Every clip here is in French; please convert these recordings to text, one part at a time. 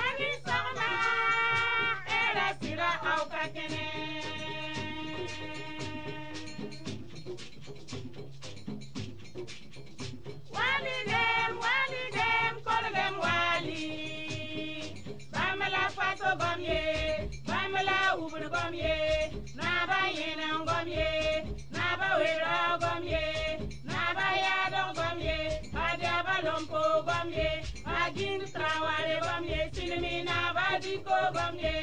Ani sɔgɔma hɛrɛ sira aw ka kɛnɛ. Walidem kolgem wali. Bamala fato gomye, bamala ubun gomye, naba yena gomye, naba wera gomye, naba yadon gomye, adiaba lompo gomye, agin trawale gomye, silmi naba diko gomye,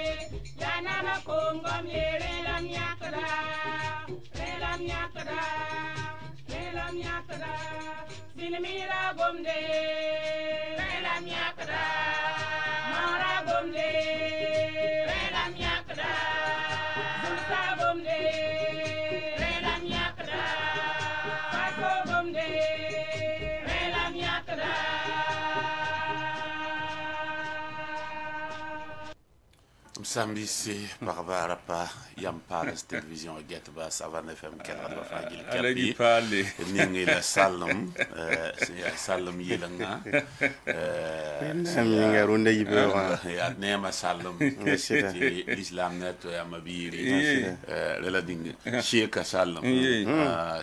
yanama kom gomye, relam yakada, relam yakada, relam yakada, silmira gomde, relam yakada. Mara gomde, relam yakda. Zulta gomde, relam yakda. Paso gomde, relam yakda. Msambisi Barbarapa Yamparas Télévision Getba Savan FM Kelra Fagil Kapi Pali Ningi la Salom Salom Yilanga Ninga Runda Yibera ya Nema Salom Islam Net Amabiri Relading Sheikh Salom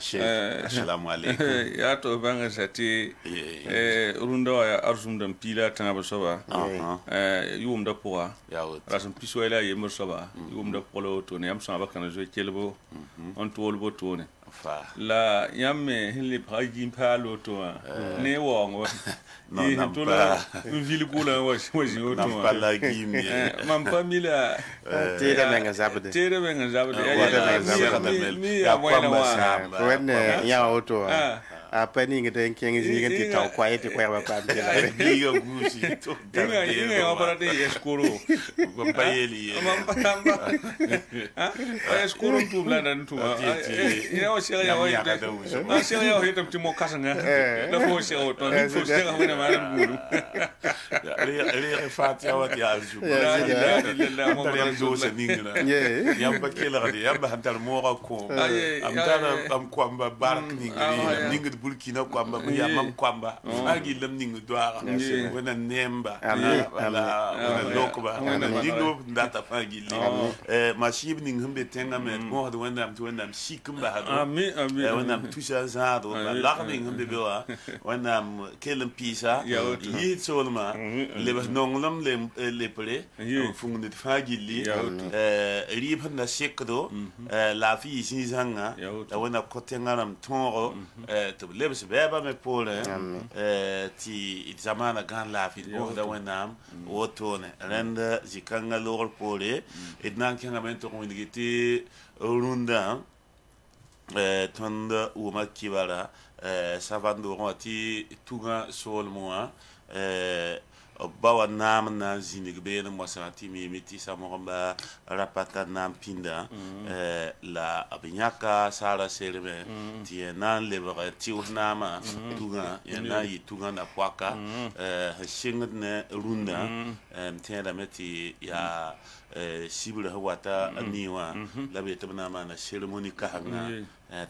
Sheikh Assalamu alaikum ya to banga sati Runda ya arzum pila tanga soba yum da poa ya rasum pisoela yemur soba yum da polo to ne am sama kana zo kelbo on to wolbo to ne la yamme hilli pagim palo to ne wongo non non pas ville kula was to non pas la gimi mam famila tere menga zabde ya moina wa wenne ya auto a pani ngete kengi ngete taw kwaite kwa ba pam tela biyo gusi to inga operate eskoro ko bayeli mamba eskoro tu blanda tu ina o shela ya o na shela ya o hitam timo kasanga da fo shela to ni fo shela wena maran guru ali fatia wat ya alju la mo ya do se ningina yamba kela gadi yamba hantar mo ko am tana am kwamba bark ningi Burkina kwamba ya mam kwamba agi lam ningu doara wona nemba wala lokba wona dindo ndata fagi machib ning humbe tenga met mo do wona am to wona am sikamba hado amin wona am tusa zado la ning humbe bewa wona am kelem pisa yi solma le nonglam le pele fungu fagi li rib na sekdo la fi sinzanga wona kotenga nam toro lebs beba me pole ti zamana gan la fi bo da wenam wotone renda zikanga lor pole ednan kanga mento ko ndigiti runda tonda uma kibara savando roti tuga sol moa bawa nam na zinig bene mosati mi miti samoramba rapata nam pinda la abinyaka sala serbe ti nan lebra ti unama tuga yana yi tuga na kwaka shingat ne runda tenda meti ya sibula wata aniwa la betabna mana ceremony kahanga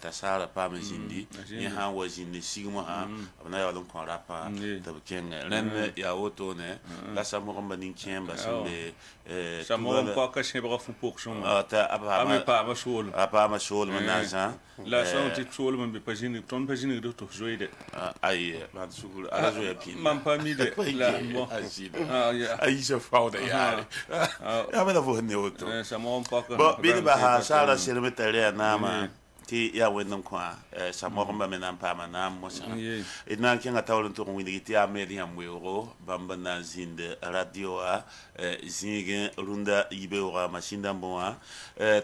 ta sala pa mazindi ni ha wazindi sigma ha abna ya lon kon rapa tabken ren ya oto ne la samoramba nin kemba sambe samoramba ka shebra fu pokson ta pa ma shol apa ma shol manaza la santi shol man be pagine ton pagine do to joide ay man sugul ala zo ya pin man pa mi de la bon ay je fauda ya ya me da vo ne oto samoramba ka bo bi ba ha sala sermetare nama ti ya wenam kwa samoramba menam pa manam mosa ina kinga tawlon to ngini ti amedi amwero bamba na zinde radio a zinge runda ibeura mashinda mboa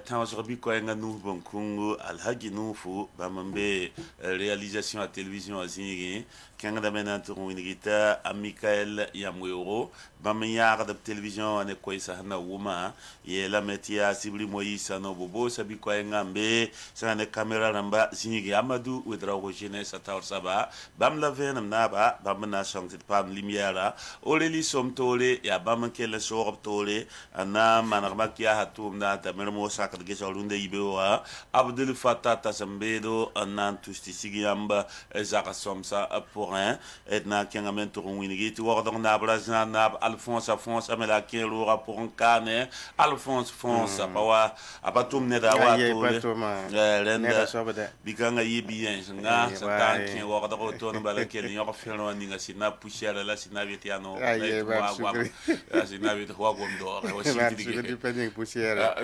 tawas robi ko nga nu bon kungu alhaji nufu bambe réalisation à télévision à zinge kinga da mena to ngini ta Michael Yamwero bamya da télévision ane ko isa na wuma ye la metia sibli moyisa no bobo sabi ko nga mbe sana caméra namba zinigi Amadou Ouedraogo jeunesse taur saba bam la venam naba bam na songtit pam limiara oleli somtole ya bam kele sorop tole ana manarmakia hatum na tamermo sakat gesolunde ibewa Abdul Fattah Tassambedo anan tusti sigiamba zaka somsa pour un et na kengamento winigi tu wordon na brazan na Alphonse amela kelura pour un cane Alphonse Fonsa pawa apatum ne da wa lenda bikanga yibien nga sa tan wa da ko to bala kel yo felo ninga sina pushela la sina vetiano sina vet wa gondo wa sinti que depending pusiera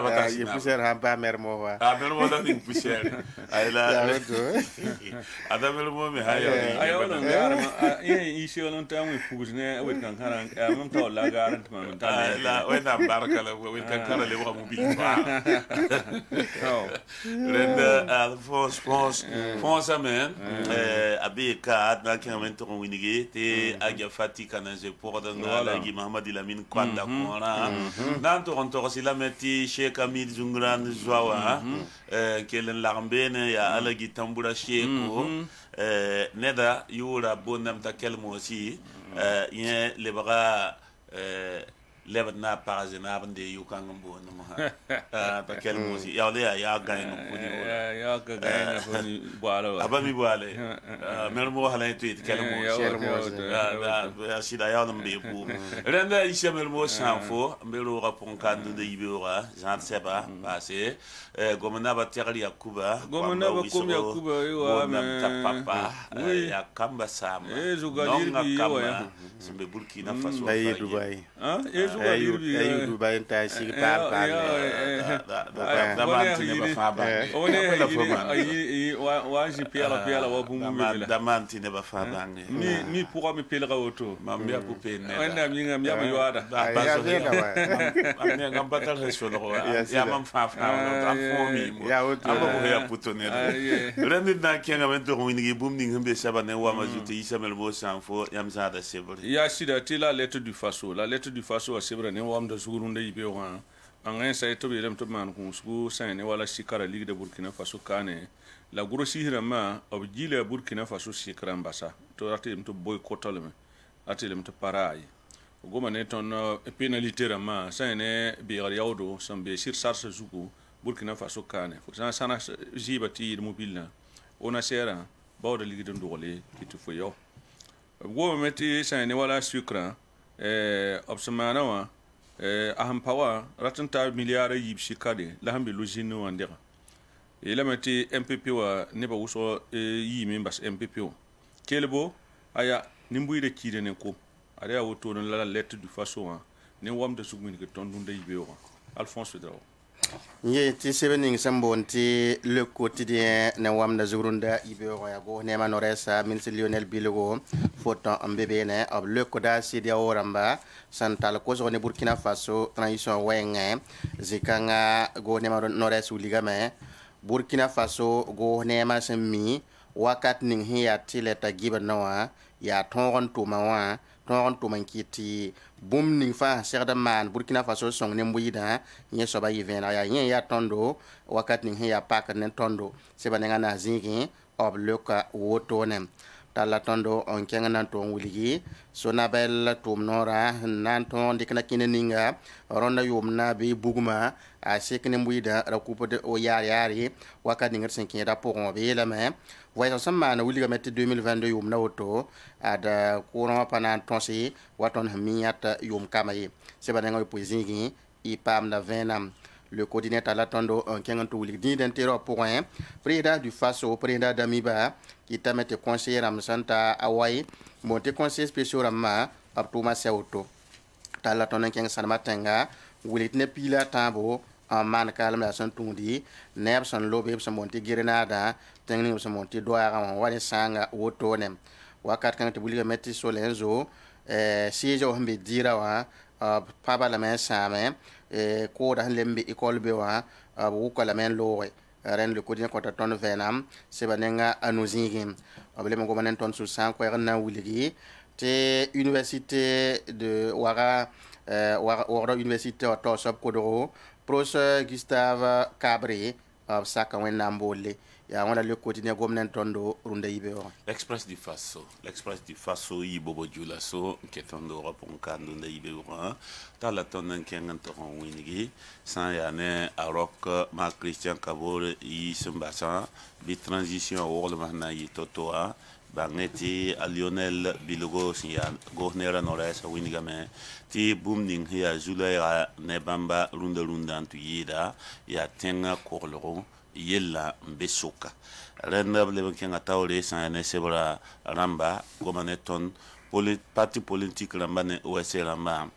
bata sina pusiera hamba mermo wa mermo da ning pusiera ayla ada mermo me ayo no gar i shelo tan wi fuzne wet kan karan mun to la garan man tan la wena baraka la wet kan kala le wa mobil Renda France amen abi ka na kenamento winigi te agia fati kana je pour de la gi Mahamadi Lamine Kwanda kona nan to on to sila meti Sheikh Amid Zungran Zwawa kelen lambene ya alagi tambura sheko neda yura bonam ta kelmo aussi yen lebra lebna parazina bande yukangambo no ta kelmo si ya le ya gaino kuni ya ga gaino kuni boalo abami boale mermo hala itu kelmo ya sida ya nambe bu renda isha mermo sanfo mbelo rapon kandu de ibora jean seba passé gomna ba terli yakuba gomna ba kum yakuba yo ta papa ya kamba sama zugadir bi yo ya sembe Burkina Faso Dubai ayu Dubai ta shi par da mantine ba faba wa ji pela wa bumu bela da mantine ba faba ni pourquoi me pela auto mambia poupé ne wanda mi ngam yaba yoada ba ne ngam batal reso lo ya mam fa fomi ya auto aba ko ya putone rendi na kenga mento wingi bumni ngambe sabane wa majuti isamel bo sanfo yamza da sebri ya sida tila lettre du faso a sebra ne wam da zurunde ibe wa an sai to be to man kun su sai ne wala shikara ligue de Burkina Faso kane la grosse hirama objile Burkina Faso shikara mbasa to ate to boycottalme ate to parai goma ne ton pénalité rama sai ne bi yaudo sambe sir sarse zugo Burkina Faso kane fo sana jibati mobile ona sera bawda ligue de ndole kitu fo yo goma meti sai ne wala shikara obsamana wa aham pawa ratanta miliyara yib shikade la hambe lojino wandera meti MPP wa ne ba wuso yi members MPP o kelbo aya nimbuyi de kide ne ko ada woto non la lettre du faso wa ne wam de sugmin ke tondunde yibe o Alphonse Ouedraogo Ye ti sebening sambonti le quotidien na wam na zurunda ibero ya go ne manoresa ministre Lionel Bilogo foto ambebe ne ob le koda sidia oramba santal ko zo ne Burkina Faso transition wenge zikanga go ne manoresa uligame Burkina Faso go ne ma semi wakat ning hiya tileta gibanawa ya tongon tumawa ton to man kiti bum ning fa serda man Burkina Faso song ne mbuyida nye soba yivena ya yen ya tondo wakat ning ya pak ne tondo se bananga na zingi ob loka woto nem tala tondo on kenga nan to wuligi so na bel tum nora nan ton dikna kineninga ronda yumna be buguma a sekne mbuyida rakupo de o yari wakat ning senki da pour be la me voyons sama na wuliga metti 2022 yum na woto ada courant panan tonsi waton hamiat yum kamaye se bananga poisingi i pam na 20 am le coordinateur la tondo un kenganto wulig di d'intérêt pour un président du Faso président d'Amiba qui tamete conseiller am santa awai monte conseiller spécial ramma abtuma sewto tala tonen keng sanmatenga wulit ne pila tambo en man kalm la son tundi neb son lobe son monte girenada tengni son monte doara wani sanga wotonem wakat kan te buliga metti solenzo sijo hambe dira wa paba la men same ko da lembe école be wa bu ko la men lowe ren le kodien ko ta ton venam se banenga anozingim problème ko manen ton su san ko na wuligi te université de wara université to sop kodoro professeur Gustave Cabré saka wẽnnaam boole yaa wãna le quotidien gomnen tõndo rũnda yibe wã L'Express du Faso yi bobo jula so ke tondo rapon kandu nda yibe wã ta la ton nan kengan to on winigi san ya ne arok ma Christian Kabore yi sembasa bi transition wol ma na yi totoa bangeti a Lionel Bilogo ya gouverneur nord-est winiga me ti booming ya jula ya ne bamba runda antu yida ya tenga korloro yella mbesoka renda leben kenga tawre san ne sebra ramba gomaneton parti politique ramba ne wese ramba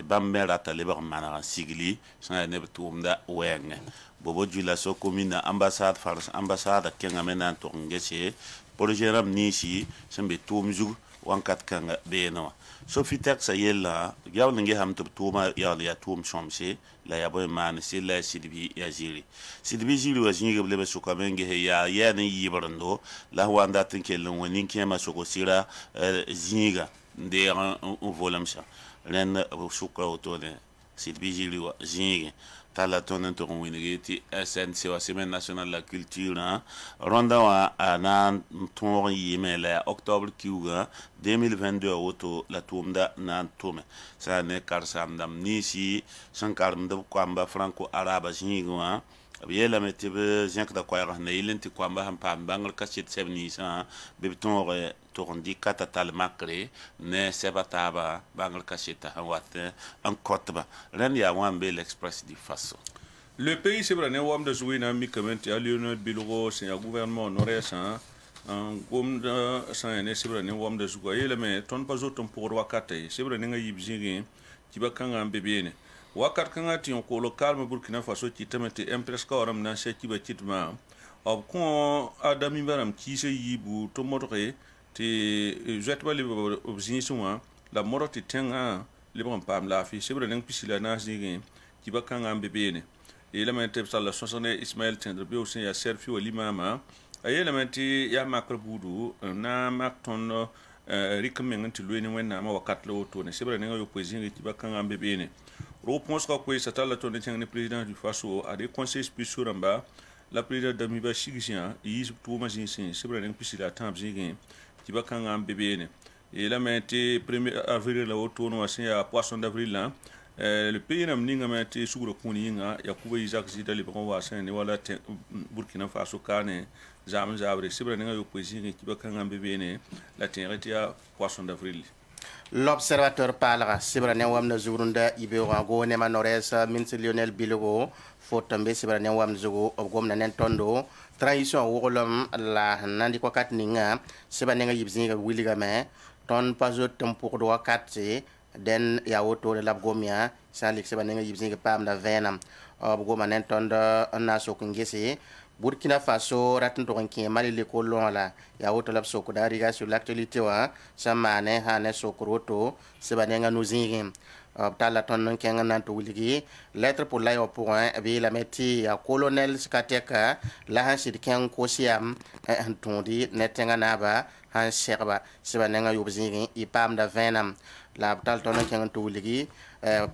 bambera talibar mana sigli san ne betumda wenge bobo jula so commune ambassade France ambassade kenga mena to ngese projet ram nisi sembe tumju wankat kanga beno so fitek sa yella yaw nge ham to tuma ya tum somse la ya boy man si la sidbi ya jiri wa jinga blebe suka menge ya ne yibrando la wanda tinkelon woni kema soko sira jinga de un volamsa len suka otone sidbi wa jinga tala tonen to winigeti SNC wa semaine nationale de la culture ronda wa anan ton yimela octobre kiuga 2022 auto la tumda nan tume sa ne karsam dam nisi sankaram de kwamba franco araba jinga yela metibe jenk da kwaya ne ilenti kwamba ham pam bangal kasit sebni sa beton to ndi kata tal makre ne sebataba bangal kasita hawate en kotba ren ya wambe l'Express du Faso. Le pays c'est vrai ne wam de jouer na mi comment ya Lionel Bilogo c'est un gouvernement nord-est en comme ça ne c'est vrai ne wam de jouer yela me ton pas autant pour wakate c'est vrai ne yibzingi tibakanga mbebene wakat kanga ti on ko local me Burkina Faso ti temete impresque oram na se tiba titma ob ko adami baram ki se yibu to motre ti jetba le obzinisuwa la moroti tenga le bon pam la fi se bren pisila na zigi tiba kanga mbebene elementi sala sosone Ismaël Tendrebe aussi ya Serfio Limama elementi ya makrubudu na makton rikmen ti lueni wenna ma wakat lo to ne se bren yo poesie tiba kanga mbebene Réponse quoi ça t'a la tonne de président du Faso à des conseils spéciaux en bas la présidente d'Amiba Chigisian il tout machine c'est vrai un peu si la temps zigin qui va quand un bébé et là maintenant 1er avril la autour c'est à poisson d'avril là le pays n'a pas été sur le coninga il y a couvert Isaac Zida les bons voisins et voilà Burkina Faso Kane Zam Zabre c'est vrai un peu poésie qui va quand un bébé la terre était à poisson d'avril. L'observateur parlera sibra ne wam na zurunda ibe go ne manoresa ministre Lionel Bilogo fotambe sibra ne wam zugo obgom na nen tondo transition wogolom la nandi ko kat ninga sibra ne yibzinga wiliga me ton pazo tempo do wakati den ya woto le labgomia salik sibra ne yibzinga pam na venam obgom nen tondo na so kungesi Burkina Faso ratin to nki mali le kolon la ya woto lab soko da riga sur l'actualité wa samane hane sokroto sebanenga nuzingim tala ton nkenga nan to wuligi lettre pour la point bi la meti ya colonel skateka la han sid ken kosiam antondi netenga naba han serba sebanenga yobzingi ipam da venam la tal ton nkenga to wuligi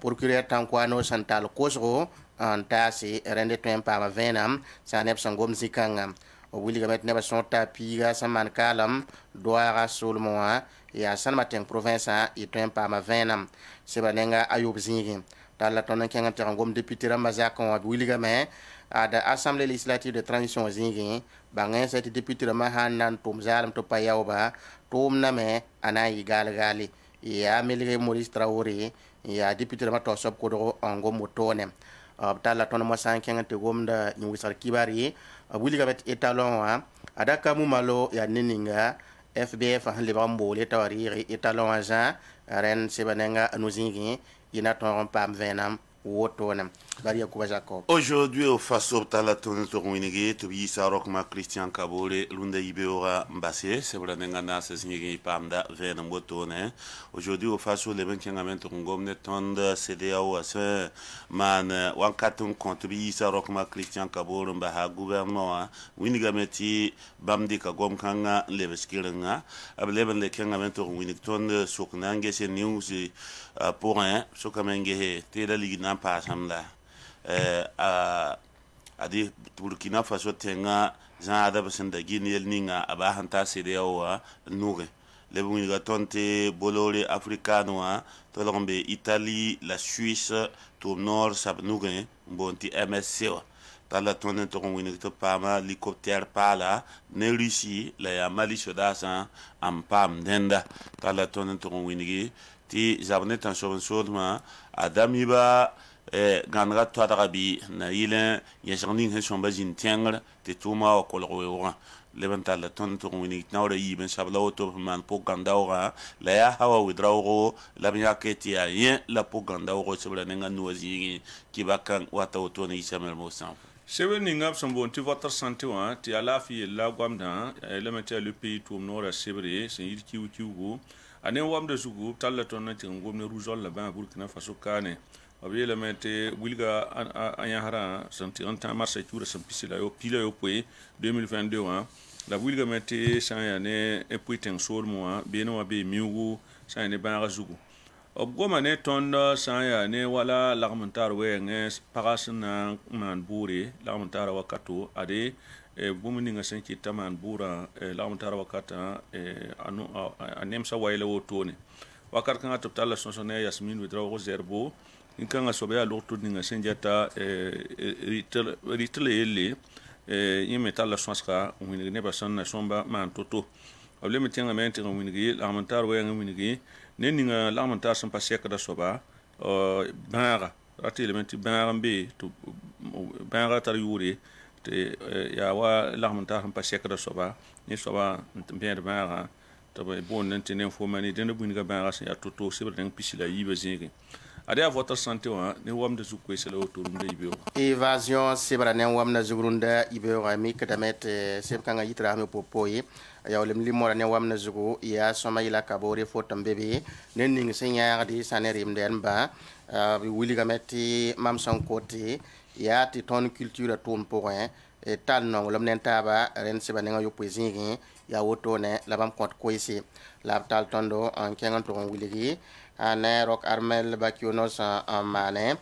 procureur tankwano santal kosro antasi rende to pa venam sanep sangom zikanga o wili gamet neba son tapiga saman kalam doara solmoa ya san maten province e to pa venam sebanenga ayub zingi tala ton kenga tangom député ramazak on wili gamet ada assemblée législative de transition zingi bangen cette député ma hanan tum zalam to payawba tum name anayi galgali ya melire Maurice Traoré ya député ma to sob ko ngom motone tala ton mo sanken te gomda ni wisar kibari wuli gabet etalon wa adaka mu malo ya neninga FBF han le bambo le tawari etalon aja ren sebanenga anuzingi ina ton pam venam wotona bari yakuba Jacob. Aujourd'hui au Faso talaton to winigi to bi sarok ma Christian Kabore lunda ibeora mbasse c'est vrai ngana se singi pamda venam wotone. Aujourd'hui au Faso le ben kengamento ngomne tonda CDAO ase man wankatun compte bi sarok ma Christian Kabore mba ha gouvernement winiga meti bamdi ka gom kanga le beskirenga ableben le kengamento winig tonda soknange se news pour un sokamenge te la ligue n'a pas samla adi Burkina Faso tenga zan ada basanda Guinea ninga aba hanta sede wa nuge le bunga tonte bolore africano to lombe Italie la Suisse to nord sab nuge bonti MSC wa tala tonne to ngwini to pama helicoptère pala ne Russie la ya Mali shodasa am pam denda tala tonne to ngwini ti zabne tan so adamiba ganra to arabi na ile ya jani hen shomba jin tengre te tuma ko lo levanta la ton to wini na ora yi ben sabla auto man po ganda ora la ya hawa widrawo la biya keti ya yen la po ganda ora sabla nga nuazi ki bakan wata auto ni samel mo san sebe ni ngap son bon ti votre santé wa ti ala fi la gwamda elementa le pays to nora sebre sen yir kiwu kiwu ane wam de sugu talla ton na ti ngomne roujol la ban Burkina Faso kane abi elemente wilga anyahara santi anta marsa tour san pisila yo pila yo pwe 2022 wa la wilga mete sanya ne epuiten sol moa beno be miugo sanya ne ban razugo obgoma ne tonda sanya ne wala lagmantar we nges pagasna man buri lagmantar wakato ade bumuni nga senki taman bura lagmantar wakata anu anemsa wayle wotone wakar kan atoptala sonsone yasmin widrawo zerbo in kan asobe a lortu ninga senjata ritle ele yime tala swaska winigi ne basan na somba man toto able metenga mente winigi lamantar we winigi ne ninga lamantar san paseka da soba banga rati elementi banga mbe to banga tar yuri te ya wa lamantar san paseka da soba ni soba mbe banga to be bon nantene fo mani den winigi banga san ya toto sibra den pisila yibe zingi ade a votre santé wa ne wam de zukwe sele autour de ibeo évasion sebra ne wam na zugrunda ibeo mi kadamet seb kanga yitra me popoyi ya olem limora ne wam na zugu ya soma ila kabore fotam bebe nen ning senya di sanerim den ba bi wuli gameti mam son côté ya ti ton culture ton point et tal non lom nen taba ren seba ne yo poesingi ya woto ne labam compte koisi la tal tondo en kengan to wuli ane rock armel bakionos en mané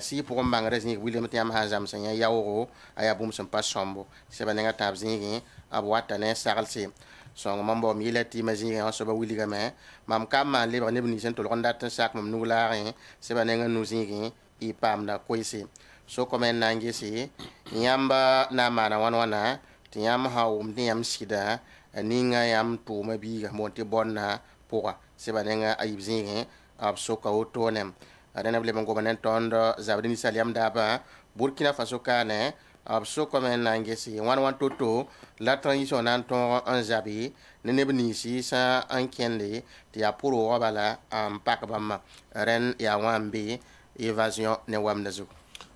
si pour mbangre zingi William tiam hazam senya yawo aya bum sem pas sombo se banenga tab zingi abwata ne saralsi so mambo mi leti mazingi en so ba wiliga me mam kam man libre ne bni sen to ronda tan sak mam nuglaare se banenga nu zingi I pam na koisi so komen nangi si nyamba na mana wana tiam hawum tiam sida ninga yam to mabiga monti bonna poa seba nenga ayib zingi ab soka otonem adena ble bango banen tondo zabrini saliam daba Burkina Faso kane ab soka men nangesi wan toto la transition anton en zabi nene bnisi sa ankende ti apuro wabala am pakbama ren ya wambi évasion ne wamnazu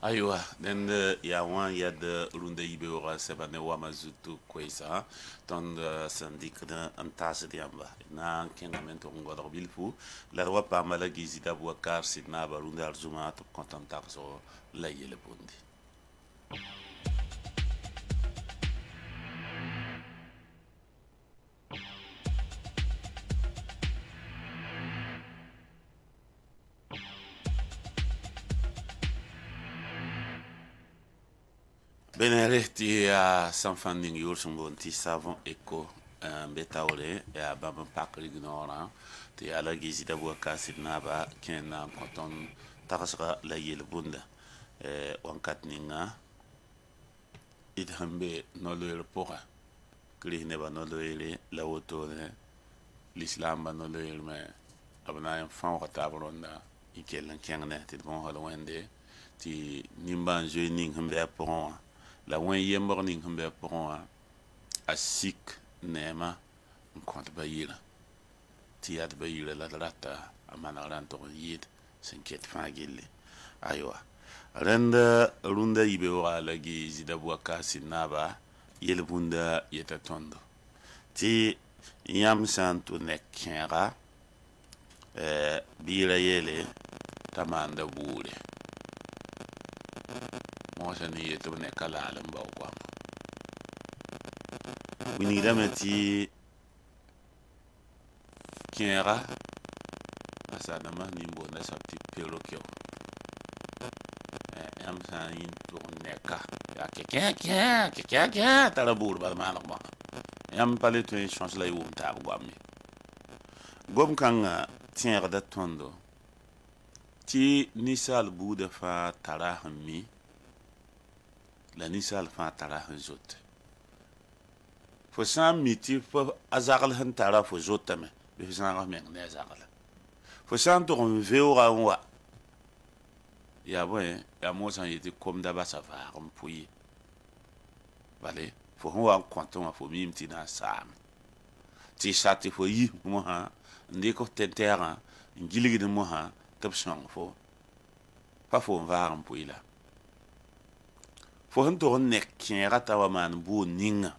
aywa den ya wan ya de runde ibe ora seba ne wamazutu kwesa ton syndic de antase diamba na kengamento ngodor bilfu la roi pa mala gizida buakar sidna barunda arzuma to contentar so la yele bondi Benereti a sanfanding yursun bonti savon eco betaure ya baba pakri gnora ti ala gizida buaka sidnaba kena poton takasra la yel bunda wankat ninga idhambe no loyer pora kri ne ba no loyer la woto l'islam ba no loyer me abna en fan ko tabronda ikelen kengne ti bon halo wende ti nimban jening hambe pora la wen yember ning humbe pon a sik nema nkont bayira ti ad bayira la rata amana ran to yid senket fagille aywa renda runda ibe wala gi zida buaka sinaba yel bunda yeta tondo ti yam santu nekera bira yele tamanda bure moja ni yeto ne kala lamba kwa wini damati kera asa nama nimbo na sapti pero kyo yam sa yin to neka ya ke tara bur ba ma ba yam pale to chance la yum ta gwammi gom kan tiẽg da tõndo tɩ ninsal buudã fãa tara sẽn mi la ninsal fãa tara sẽn zote fo sã n mi tɩ fo a zagl sẽn tara fo zotame bɩ fo zãag meng ne a zagla fo sã n tʋg n veooga n wa yaa bõe yaa moosã n yetɩ komda basa vaag n pʋɩ bale fo sẽn wa n kõt wã fo miime tɩ na n saame tɩ y sa tɩ fo yi mosã n dɩk f tɛn-tɛɛgã n gilgd mosã tɩ b sõng fo pa fo n vaag n pʋɩ la fo sẽn tʋg n nek kẽega t'a wa maan boon ninga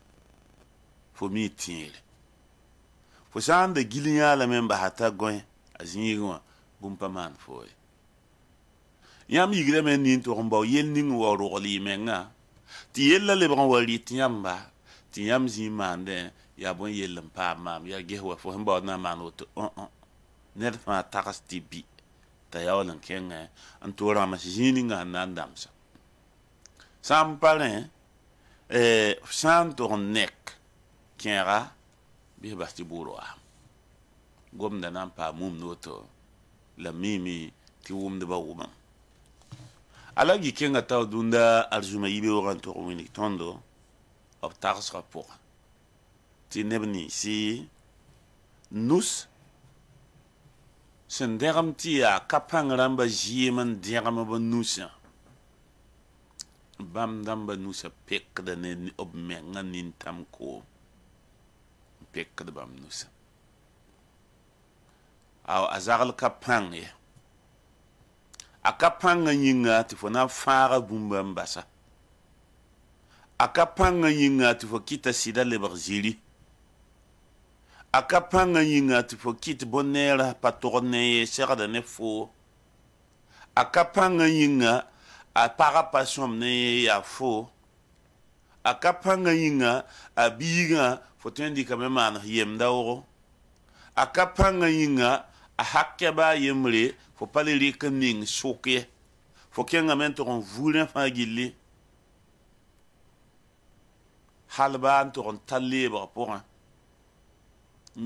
fo mi tẽere fo sã n da gil yãalame n basa t'a gõe a zĩig wã bũmb pa maan fo ye yãmb yigrame n nin tʋg n bao yell ning n wa rogl y menga tɩ yella lebg n wa rɩt yãmba tɩ yãmb zĩig maandẽ yaa bõe yell n paam maam yaa ges wa fo sẽn bao na n maan woto ned fãa tags tɩ bɩ t'a yaool n kẽngẽ n tʋʋg rãms zĩig ninga sẽn na n damsa sã n pa rẽ sã n tʋg n nek kẽega bɩ bas tɩ bʋʋr wa gomda na n paam mumd woto la miime tɩ wʋmdba wʋmam ala gi kenga taw dũnda arzuma yibeoogã n tʋg n wing tõndo b tagsga pʋgã tɩ neb ninsi nus sẽn dẽgem tɩ yaa ka pãng rãmba zɩɩm n dẽgem b nusã bãmb dãmba nusã pekda ne b menga nin-tãm koom n pekd bãmb nusã a zagl ka pãng ye a ka pãngã yĩnga tɩ fo na n fãaga bũmba n basa a ka pãngã yĩnga tɩ fo kɩta sɩda lebg ziri a ka pãngã yĩnga tɩ fo kɩt bõn-neerã pa togd ne ye segda ne fo a ka pãngã yĩnga a paga pa sõm ne ye yaa fo a ka pãngã yĩnga a biigã fo tõe n dɩkame maanes yemda oogo a ka pãngã yĩnga a hakɛ baa yembre fo pa le rɩk n ning sok ye fo kẽngame n tʋg n vuurẽ fãa gilli hal baa n tʋg n tar leebg pʋgã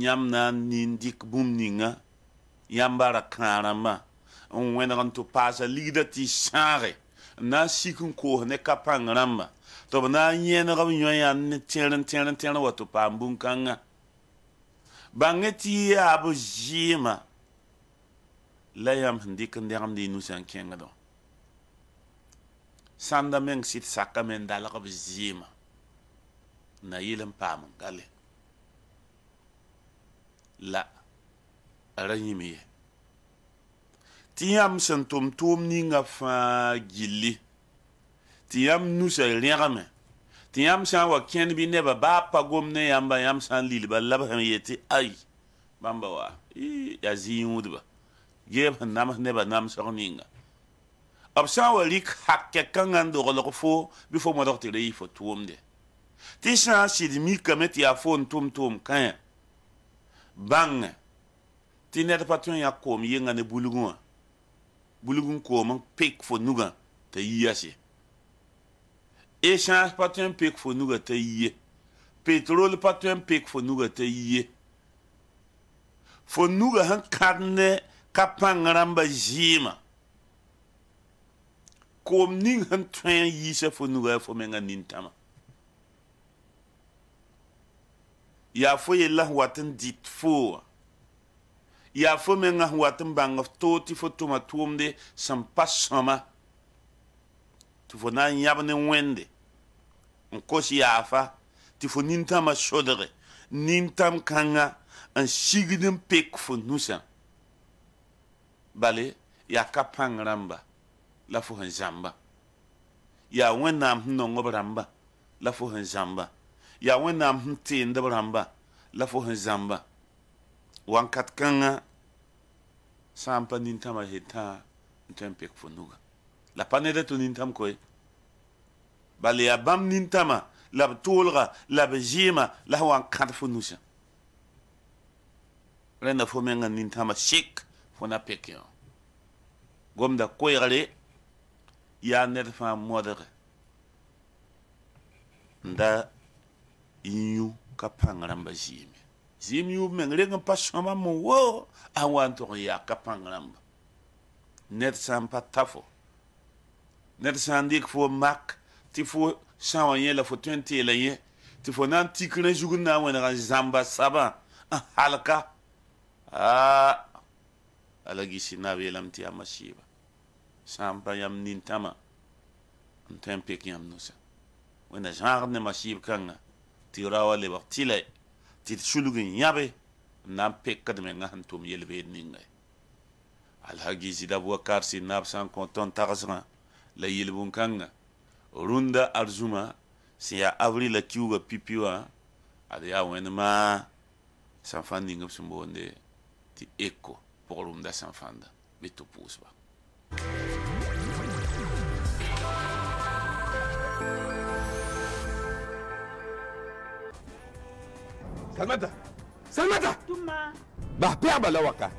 yãmb na n nin dɩk bũmb ninga yãmb bara kãa rãmbã n wẽneg n tɩ paasa ligda tɩ y sãage n na n sik n koos ne ka pãng rãmbã tɩ b na n yẽneg b yõ yãnd ne tẽr wa tɩ paam bũn-kãngã bãngẽ tɩ yaa b zɩɩmã la yãmb sẽn dɩk n dẽgemd y nusã n kẽngdõ sãnda meng sɩd sakame n dalg b zɩɩmã na yɩl n paam n gale la ra yĩm ye tɩ yãmb sẽn tʋm tʋʋm ninga fãa gilli tɩ yãmb nusã rẽgme tɩ yãmb sã n wa kẽnd bɩ nebã baa pa gom ne yãmba yãmb sã n lilba la b sẽn yetɩ ay bãmba wa yaa zĩ-yũudba geeb sẽn nams nebã namsg ninga b sã n wa rɩk hakɛ kãngã n doglg fo bɩ fo modg tɩ ra yɩ fo tʋʋmde tɩ sã n sɩd mikame tɩ yaa fo n tʋm tʋʋm kãyã bãngẽ tɩ ned pa tõe n yã koom yɩnga ne bulgẽ wã bulg n koom n pek fo nugã t'a yi yase essence pa tõe n pek fo nugã t'a yi ye petrol pa tõe n pek fo nugã t'a yi ye fo nugã sẽn kãd ne ka pãng rãmba zɩɩmã koom ning sẽn tõe n yiisa fo nugã fo menga nin-tãma yaa fo yella sẽn wat n dɩt foo wã yaa fo menga sẽn wat n bãng f toog tɩ fo tʋma tʋʋmde sẽn pa sõma tɩ fo na n yãb ne wẽnde n kos yaafa tɩ fo nin-tãmã sodge nin-tãm kãngã n sigd n pek fo nusã bale yaa ka pãng rãmba la fo sẽn zãmba yaa wẽnnaam sẽn nong b rãmba la fo sẽn zãmba yaa wẽnnaam sẽn teend b rãmba la fo sẽn zãmba wãnkat kãngã sã n pa nin-tãmã zetã n tõe n pek fo nuga la pa neda tɩ nin-tãm koe bala yaa bãmb nin-tãmã la b tʋʋlga la b zɩɩmã la sẽn wa n kãd fo nusã rẽnda fo menga nin-tãmã sɩk fo na pek yã gomda koɛɛgre ya ned fa modere nda inyu ka pangramba jimi zim yu men reng pa shoma mo wo awan to ya ka pangramba net sam pa tafo net san dik fo mak ti fo shawan ye la fo 20 la ye ti fo nan tikre jugun na wona zamba saba halka ala gisi na belam ti amashiba sampa yam nintama ntem pek yam nusa wona jarne mashib kanga ti rawa le bartile ti shulugin yabe nam pek kadme ngahan tum yelbe ninga al hagisi da bwakar si nab san konton tagasra la yelbun kanga runda arzuma si ya avril la kiuga pipiwa ada ya wenma sanfandi ngam sumbonde ti eko porum da sanfanda bitu pusba Salmata Tuma. bah perba la waka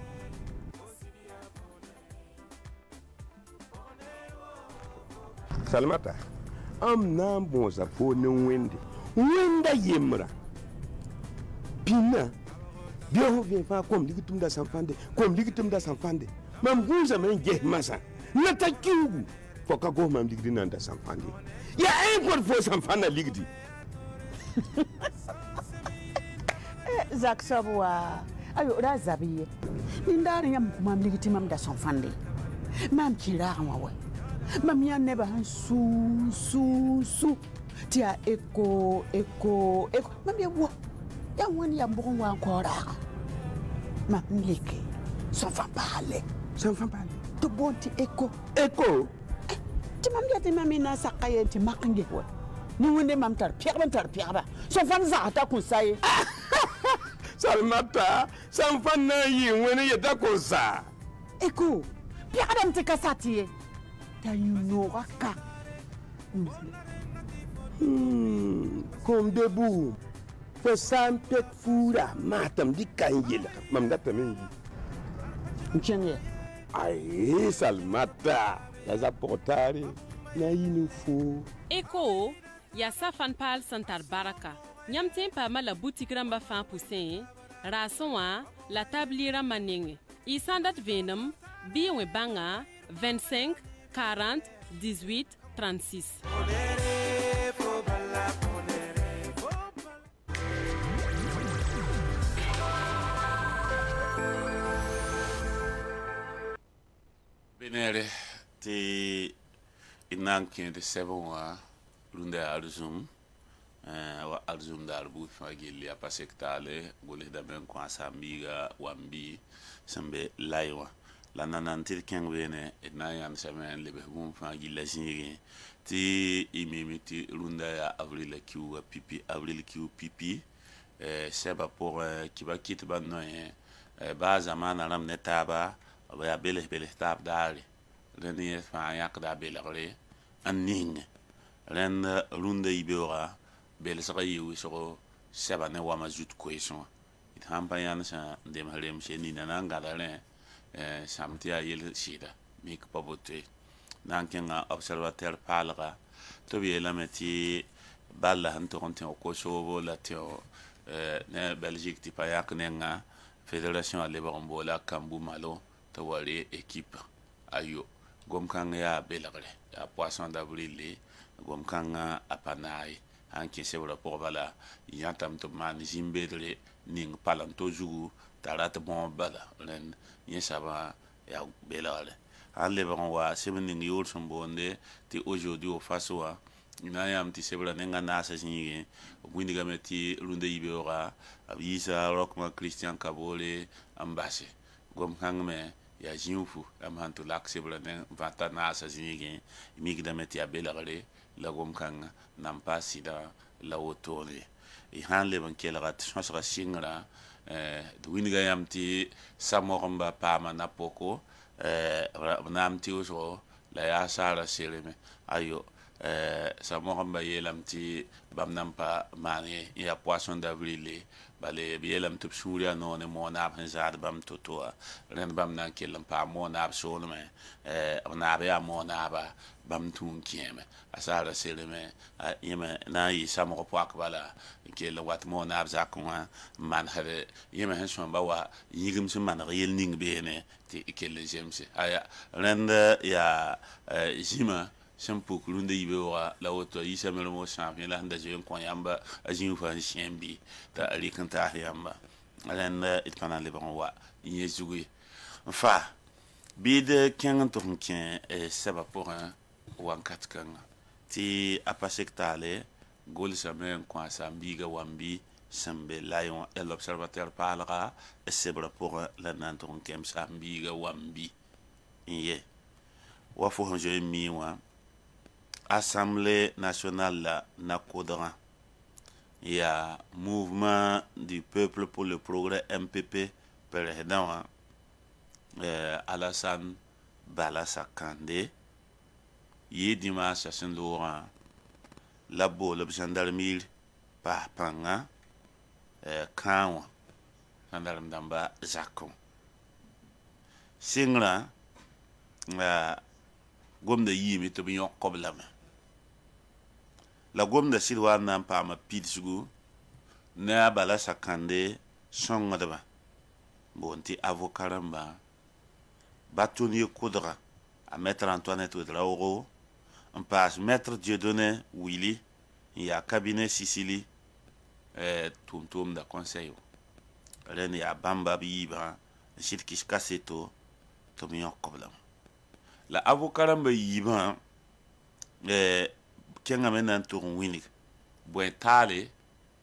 Salmata am nan bon sa fo ne wenda yemra pina bio vient fa comme ligitum da sanfande mam gunza men je masa nata kiugu foka go mam ligdi nan da sanfande ya import fo sanfana ligdi Zak sabwa ayo da zabiye ndari yam mam ligiti mam da sanfande mam kira wa mam ya neba han su tia eko mam ya wo ya wani ya mbon wa nkora mam leke sanfan parle to bonti eko ti mam ya ti mam na sakaye ti makange wo ni wonde mam tar pierba sanfan za ta kun sai Salmata sanfan na yi wani ya da konsa eko pierba te kasati ta yuno raka comme debout fo sampet fura matam di kangela mam data men nchenge ai Salmata ya za portare na yini fo Eko ya safan pal santar baraka nyam tempa mala boutique ramba fan poussin rasonwa la tabliera maninge isandat venum biwe banga 25 40 18 36 benere ti inankin de 7 wa runda arzum wa arzum dar bu fagili apasektale gole da ben ko asamiga wambi sembe laiwa la nanantir ken wene na yan semen lebe bum fagila singi ti imimiti runda ya avril kiu pipi avril kiu pipi seba pour kiba kit ban no ba zamana ram netaba ya bele tab dali reni fa yak da bele re aning ren runda ibora bele saka yiwu so seba ne wama jut question it hampa yan sa dem halem sheni na ngada le samtia yel sida mik pabote nan kenga observateur palga to bi la meti balla han to konten ko so la teo ne Belgique ti pa yak nenga fédération à Lebaron Kambu Malo to wari équipe ayo gom kanga ya belagre ya poisson d'avril gom kanga apanai anki se wala pour bala yantam to man jimbedre ning palanto jugu tarat bon bala len yesaba ya belagre en Lebaron wa sebening yol sombonde ti aujourd'hui au fasoa ina yam ti sebra nenga nasa jingi windiga meti runde ibora abisa rockma Christian Kabole ambashe gom kangme ya jinfu amantu lak sebra nen vata nasa jingi migda meti abelare la gom kanga nampa sida la otone i hanle ban kelagat sosra singra de windiga yam ti samoramba pama napoko namti uso la ya sara seleme ayo sa mo ba yelam ti bam nam pa mane ya poisson d'avril bale yelam tup suria no ne mo na ban zaad bam to ren bam nan kelam pa mo na so no me na ba ya mo na ba bam tun kieme asara seleme yeme na yi sa mo po akbala kele wat mo na za ko man hade yeme hen so ba wa yigim so man yel ning bene ti kele jemse aya ren ya jima shampoo kulunde yibe wa la woto isa melo mo champion la nda je ko yamba ajin fa shembi ta ali kan ta yamba alen it pana le bon wa yezugi fa bide kengan to ken seba pour un wan katkan ti apasektale gol samen ko sambiga wambi sembe layon et l'observateur parlera sebra pour la nanton kem sambiga wambi ye wa fo je mi wa Assemblée nationale la Nakodran. Il y a Mouvement du peuple pour le progrès MPP, président Alassane Balassa Kandé. Il y a dimanche à Saint-Laurent, la boule gendarmerie par Panga, Kawa, gendarme d'amba Zakon. Singla, gomme de yimi to biyon koblama. La gomme de silwa nan pa ma pitsugu na Balassa Kandé songadaba bonti avocaramba batoni Koudra à maître Antoinette Ouedraogo on passe maître Dieudonné Willy il y a cabinet Sicily tuntum da conseil ren ya bamba biba sit kis kaseto to biyon koblama la avocaramba yiba kenga menan to winik bwen tale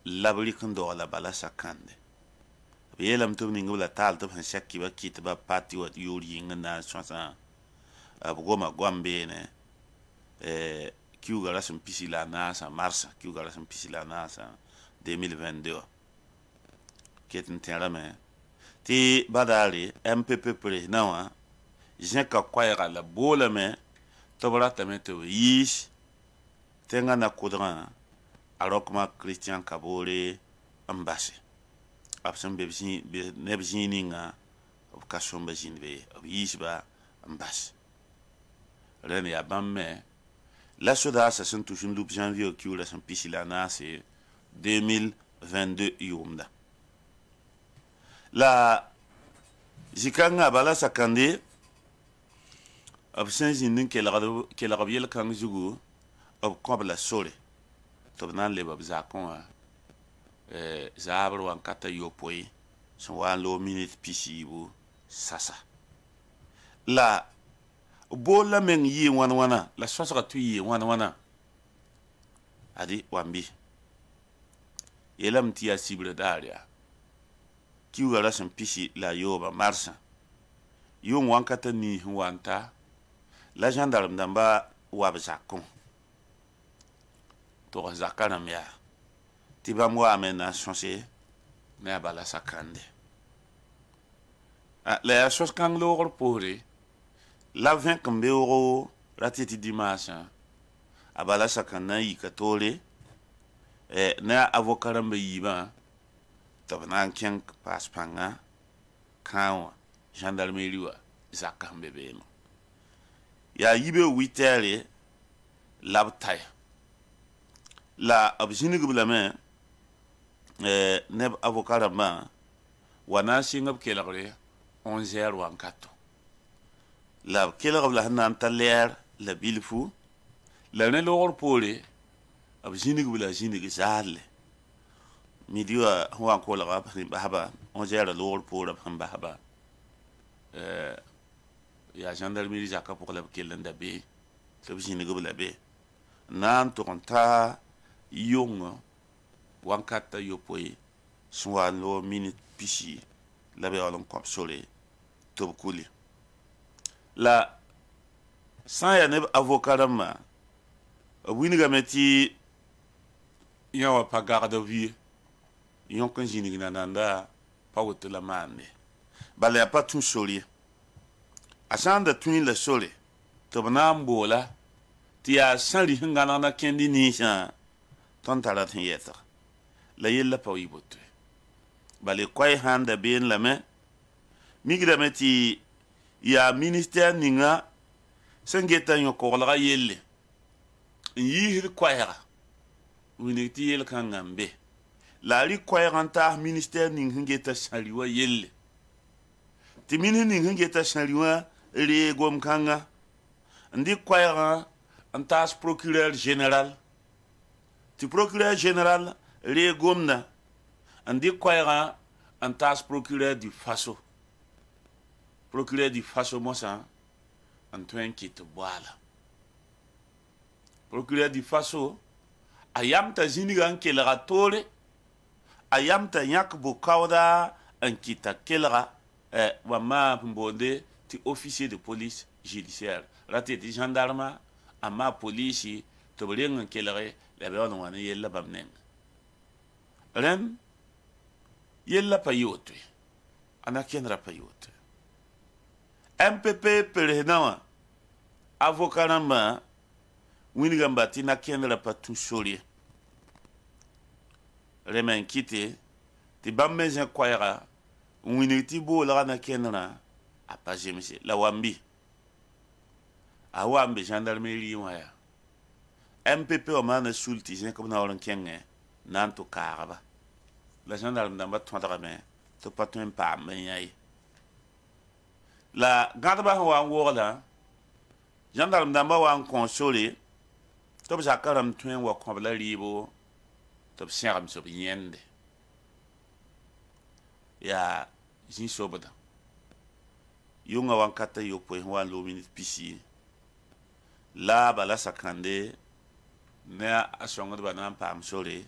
labri kando la Balassa Kandé yelam to ningo la tal to shakki ba kit ba parti wat yuri ngana sansa abgoma gombe ne kiugala sam pisila nasa marsa kiugala sam pisila nasa 2022 ketin terame ti badali MPP président Jean Kakwayra la bola me tobra tameto yish tenga na Kodran arokma Christian Kabore ambassi absam bebzi nebzininga of kasomba jinbe of yishba ambassi ren ya bamme la soda sa sont toujours loup janvier qui la son pisilana c'est 2022 yumda la jikanga Balassa Kandé absence nin ke la rabiel kan zugu ob kobla sore to nan le bab zakon zabro wan kata yopoi so wan lo minute pisibu sasa la bola men yi wana la sosra tu yi wana adi wambi yelam tia sibre daria kiwa la san pisi la yoba marsa yon wan kata ni wanta la gendarme d'amba wab zakon to zakana mia tiba mo amena sonse me Balassa Kandé la sos kang logor pore la 20 kambe euro ratiti dimanche a Balassa Kandé yi katole na avocat mbe yiba to nan ken pas panga kawa gendarmerie wa zakambe beno ya yibe 8h labtay la abjini gubla me neb avocat ma wana singab kelagre 11h wan kato la kelagab la hanan taler la bilfu la ne lor pole abjini gubla jini gizale midiwa huwa ko la haba 11h lor pole haba ya gendarmerie jaka pour la kelenda be to bjini gubla be nan to konta yonga wankata yopoi swalo minute pisi la be alon kop sole to kuli la sans ya ne avocat ma wini gameti yawa pa garde vie yon kan jini nanda pa wote la mande bale ya pa tun soli asanda tun le sole to banam bola tia sari ngana na kendi ni sha ton tala tin yeta la yella pa wi botu bale koy handa ben la me migra meti ya ministère ninga sengeta yo ko la yelle yihir koyra wini ti yel kan ngambe la ri koyranta ministère ning ngeta saliwa yelle ti mini ning ngeta saliwa re gom kanga ndi koyra antas procureur général ti procureur général re gomna andi koyra antas procureur du faso mosa Antoine Kit Boala. Procureur du Faso, ayamta zinigan kelera tole, ayamta yak bokauda ankita kelera, wama mbonde ti officier de police judiciaire. Rate ti gendarme, ama police, tobreng kelere, lebe on wane yella bamnen. Ren, yella payote, anakenra payote. MPP président avocat namba winigamba tina kendra patu sori remen kite ti bammezen kwayra winiti bo la na kendra apa jemse la wambi gendarmerie waya MPP o mana sulti jen comme na oran kenge nanto karaba la gendarme damba tontra me to patu pa men yayi la gadba wa ngorla gendarme damba wa console to bisa karam tuen wa kobla ribo to siam so yende ya jin sobada yunga wan kata yo po wa lo minute pisi la bala sakande ne asonga ba nan pam sore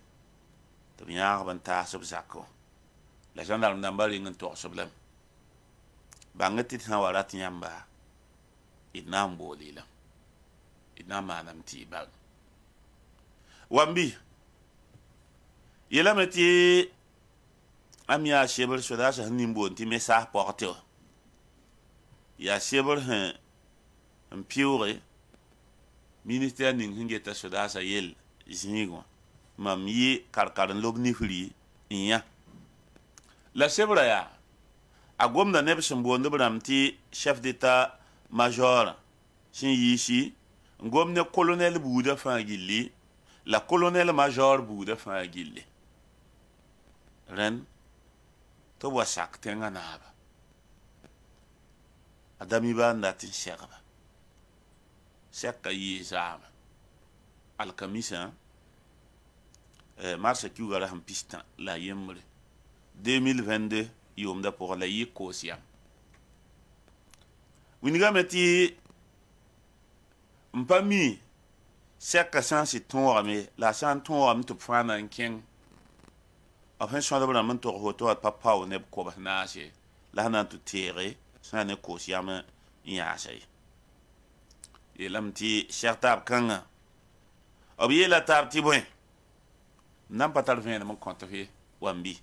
to nya ban ta so zako la gendarme damba ringen to so blem bangati tan warat nyamba inam bolila inama nam tiba wambi yela meti amia sheber soda sa nimbo ti mesa porte ya sheber un piore ministère ning hingeta soda sa yel zinigo mam yi karkaran lobni fri inya la sebra ya a gomna neb sẽn boond b rãmb tɩ chef d'état major sẽn yiisi n gom ne colonel buuda fãa gilli la colonel major buuda fãa gilli rẽn tɩ b wa sak tẽngã naaba a dami baa n dat n segba sɛka yɩɩ zaame alkamisa marsa kiuga ra sẽn pis tã la yembre 2022 yom da pour la yikosia winiga meti mpami seka sansi tonrame la san tonram to fana ken afin so da man to hoto at papa o ne ko na se la na to tere san ne kosia ma ya sai yelamti shartab kanga obiye la tab ti bon nan patal vene mon compte fi wambi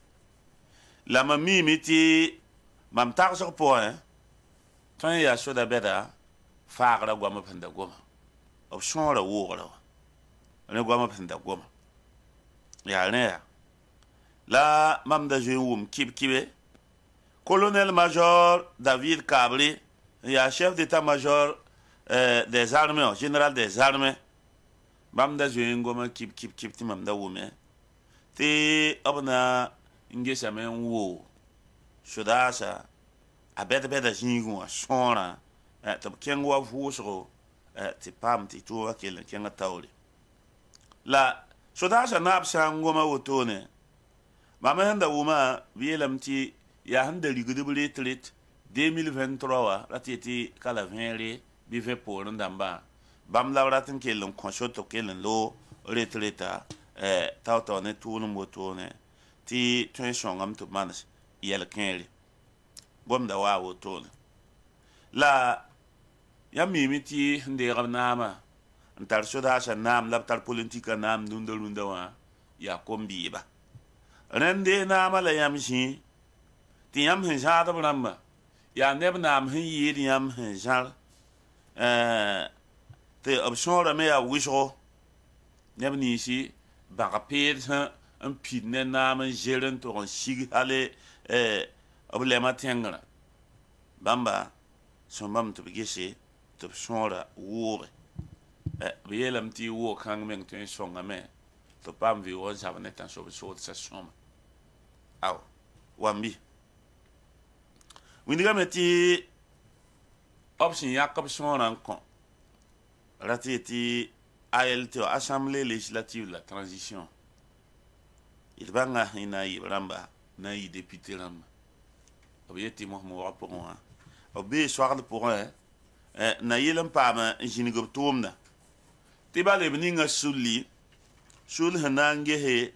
la mami miti mam tar sur point ton ya so da beda fagra goma panda goma option la wora ne goma panda goma ya ne la mam da jewum kibe colonel major David Kabri ya chef d'état-major des armées général des armées mam da jewum goma kip ti mam da wume ti abna ingesa men wo shodasa a beda jingu a sona to kengo vuso ti pam ti to akele kenga tawli la shodasa napsa ngoma wotone mama handa wuma bielam ti ya handa ligudubule tret 2023 ratiti kala venre bi ve por ndamba bam lawratin kelen konsoto kelen lo retreta tawto ne tunu motone ti tension am to manas yel kenri bom da wa wotone la ya mimiti hande ramnama antar soda sa nam laptar politika nam dundalunda wa ya kombi ba rende nama la yamshi ti yam hin jada bramba ya neb nam hin yir yam hin jar te b sõora me yaa wɩsgo neb ninsi bãga peed sẽn n pid ne naam n zer n tog n sig hale b lɛma tẽngrã bãmba sõn bãmb tɩ b gese tɩ b sõora wʋʋge b yeelame tɩ y wʋʋg kãng meng tõe n sõngame tɩ b paam vɩʋg n zab ne tãn-soab sood sã sõma aw wãmbi wĩndgame tɩ b sẽn yãk b sõorã n kõ ra tɩ tɩ ALT Assemblée législative la transition d bãnga sẽn na n yɩb rãmba na n yɩ député rãmba b yetɩ mosm wag pʋgẽ wã b bee soagd pʋgẽ na yɩl n paam n zĩnig b tʋʋmda tɩ bale b ninga sulli sul sẽn na n gese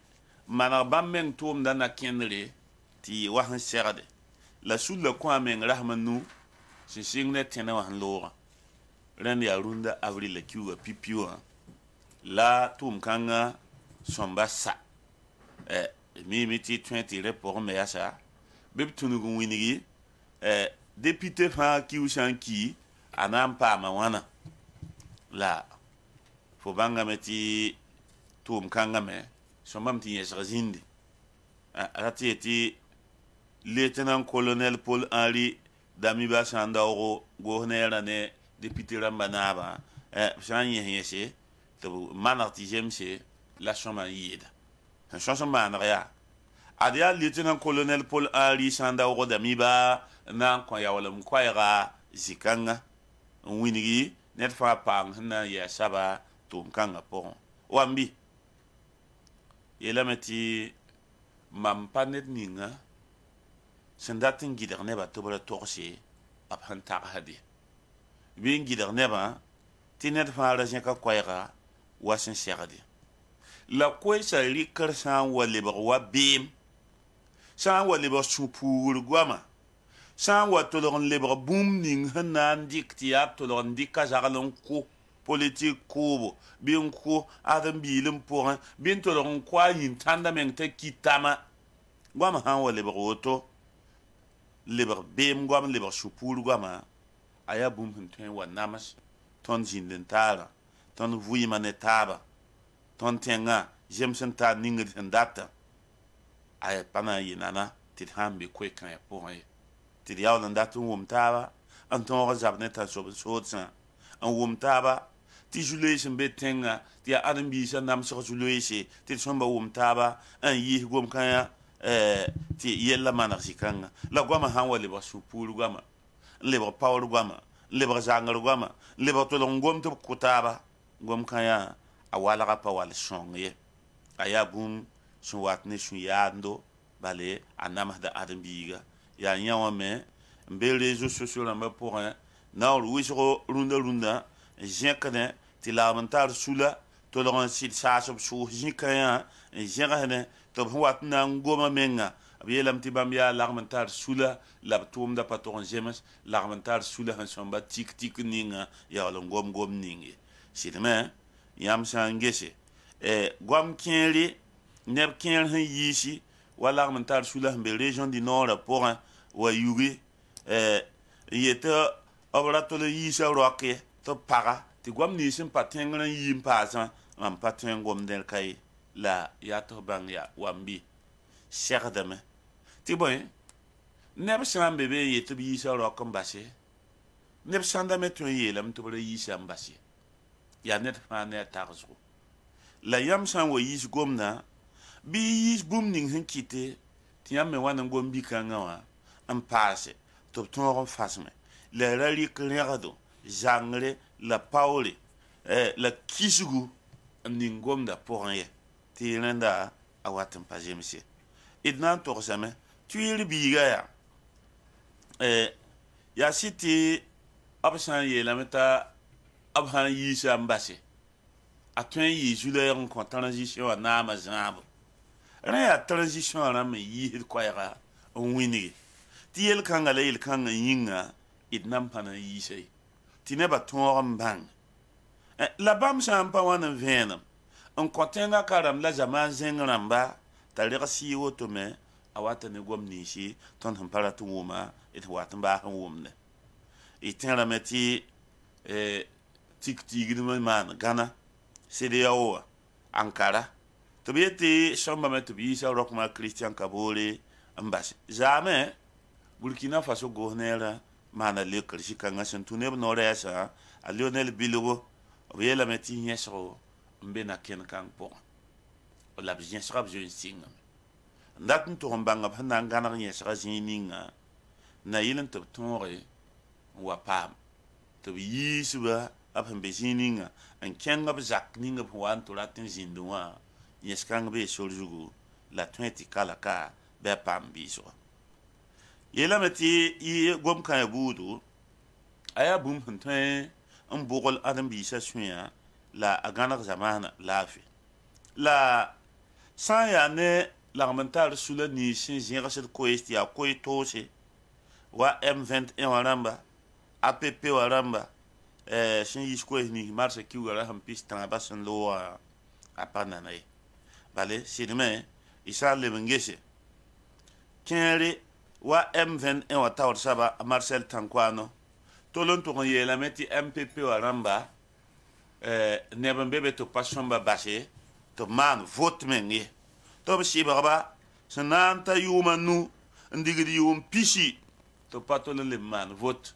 maneg bãmb meng tʋʋmda na kẽndre tɩ yɩ wa sẽn segde la sulla kõ meng rasm n nu sẽn sɩng ne tẽne wã sẽn loogã rẽnd yaa rũndã avril la kiuga pipi wã la tʋʋm kãngã sõmba sa miime tɩ tõe tɩ rẽ pʋgẽ me yasa bɩ b tũnug n wĩnigi député fãa kiu sã n ki a na n paama wãna la fo bãngame tɩ tʋʋm kãngame sõmbame tɩ yẽsg zĩndi ra tɩ yetɩ lieutenant colonel Paul Henri Damiba sã n daoogo goosneerã ne député rãmba naabã b sã n yẽse tɩ b maneg tɩ zemse la sõma n yɩɩda sẽn sõs n maaneg yaa ad yaa lieutenant colonel Paul Henri sã n daoogo Damiba na n kõ yaoolem koɛɛga zĩ-kãngã n wĩnigi ned fãa paam sẽn na n yɩa saba tʋʋm kãngã pʋgẽ wãmbi yeelame tɩ mam pa ned ninga sẽn dat n gɩdg nebã tɩ b ra togse b sẽn tagsde bɩ n gɩdg nebã tɩ ned fãa ra zẽka koɛɛga wa sẽn segde la koɛɛsa rɩkr sã n wa lebg wa beem sã n wa lebg sũ-puugr goamã sã n wa tolg n lebg bũmb ning sẽn na n dɩk tɩ yaa tolg n dɩka zagl n kʋ politique koobo bɩ n kʋ ãdem-biilem pʋgẽ bɩ n tolg n kʋ a yĩn-tãnda meng t'a kitama goamã sã n wa lebg woto lebg beem goam lebg sũ-puur goamã a yaa bũmb sẽn tõe n wa nams tõnd zĩnd n taarã tõnd vɩɩmã ne taaba tõnd tẽngã zems n tar ningd sẽn data a pa na n yɩ nana tɩ d sãn be koe-kãyã pʋgẽ ye tɩ d yaool n dat n wʋm taaba n tõog zab ne tãn-soab soodsã n wʋm taaba tɩ zu-loees n be tẽngã tɩ yaa ãdem-biisã namsg zu-loeese tɩ d sõmba wʋm taaba n yɩɩs gom-kãyã tɩ yella maneg zĩ-kãngã la goamã sãn wa lebg sũ-puur goamã n lebg paoor goamã n lebg zangr goamã n lebg tolg n gom tɩ b kʋ taaba gom-kãyã a walga pa wall sõng ye a yaa bũmb sẽn wat ne sũ-yaando bale a namsda ãdem-biiga yaa yã wã me n be réseau sociaux rãmbã pʋgẽ naoor wɩsgo rũndã n zẽkdẽ tɩ lagm n tar sula tolg n sɩd saasb sʋʋs zĩ-kãyã n zẽgsdẽ tɩ b sẽn wat n na n goma menga b yeelame tɩ bãmb yaa lagm n tar sula la b tʋʋmda pa tog n zems lagm n tar sula sẽn sõmba tik-tik ninga yaool n gom-gom ning ye sɩdme yãmb sã n gese goam kẽere neb kẽer sẽn yiisi wa lagm n tar sula sẽn be région du nordã pʋgẽ wa yugi n yetɩ b ra tol n yiisa roak ye tɩ b paga tɩ goam nins n pa tẽngr n yɩ n paasã mam pa tõe n gom dẽrka ye la yaa tɩ f bãng yaa wãmbi segdame tɩ bõe neb sã n be be n yetɩ b yiisa roak n base neb sãndame tõe n yeelame tɩ b ra yiisa n bas ye yaa ned fãa ne a tagsgo la yãmb sã n wa yiis gomdã bɩ y yiis bũmb ning sẽn kɩte tɩ yãmb me wãn n gom bi-kãngã wã n paase tɩ b tõog n fasme la ra rɩk rẽgdo zangre la paoore la kisgu n ning gomda pʋgẽ ye tɩ y rẽnda a wat n pa zems ye d na n togsame tɩ biiga yaa yaa sɩ tɩ b sã n yeelame t'a b sãn yiisa n base a tõe n yɩ zu-loɛɛg n kõ transition wã naamã zãabo rẽ yaa transition wã rãmb n yiisd koɛɛga n wĩnige tɩ yel-kãngã la yel-kãngã yĩnga d na n pa na n yiisa ye tɩ nebã tõog n bãng la bãmb sã n pa wãn n vẽenem n kõ tẽngã karem la zamaan zẽng rãmba t'a regs yɩ woto me a wata ne gom ninsi tõnd sẽn pa rat n wʋma d wat n baas n wʋmde y tẽrame tɩ tik tigid man Ghana CEDEAO Ankara to be te shamba met bi sa rokma Christian Kabore ambas jamais Burkina Faso gouverneur mana le krisi kanga sentune no resa a Lionel Billogo yela meti nyesro mbena ken kang po la bien sera je sing ndat to mbanga bana ngana nyesra zininga na yilen to tonre wa pam to yi suba apan bezininga en kenga bezak ninga pwan to latin zindwa yeskang be soljugu la 20 kala ka be pam biso yela meti yi gom kan budu aya bum hantwe un bogol adam bisa suya la agana zamana lafi la saya ne l'armental sous le ni sin zirasel koesti a koitose wa M21 waramba APP waramba sin yisko ni marse ki wala ham pistan basan lo a panana vale sinme isa le mengese kenri wa M21 wa tawr saba Marcel Tankwano tolon to yela meti MPP waramba neben bebe to passion ba basé to man vote mengi to bisi baba sananta yumanu ndigiri yum pisi to patole le man vote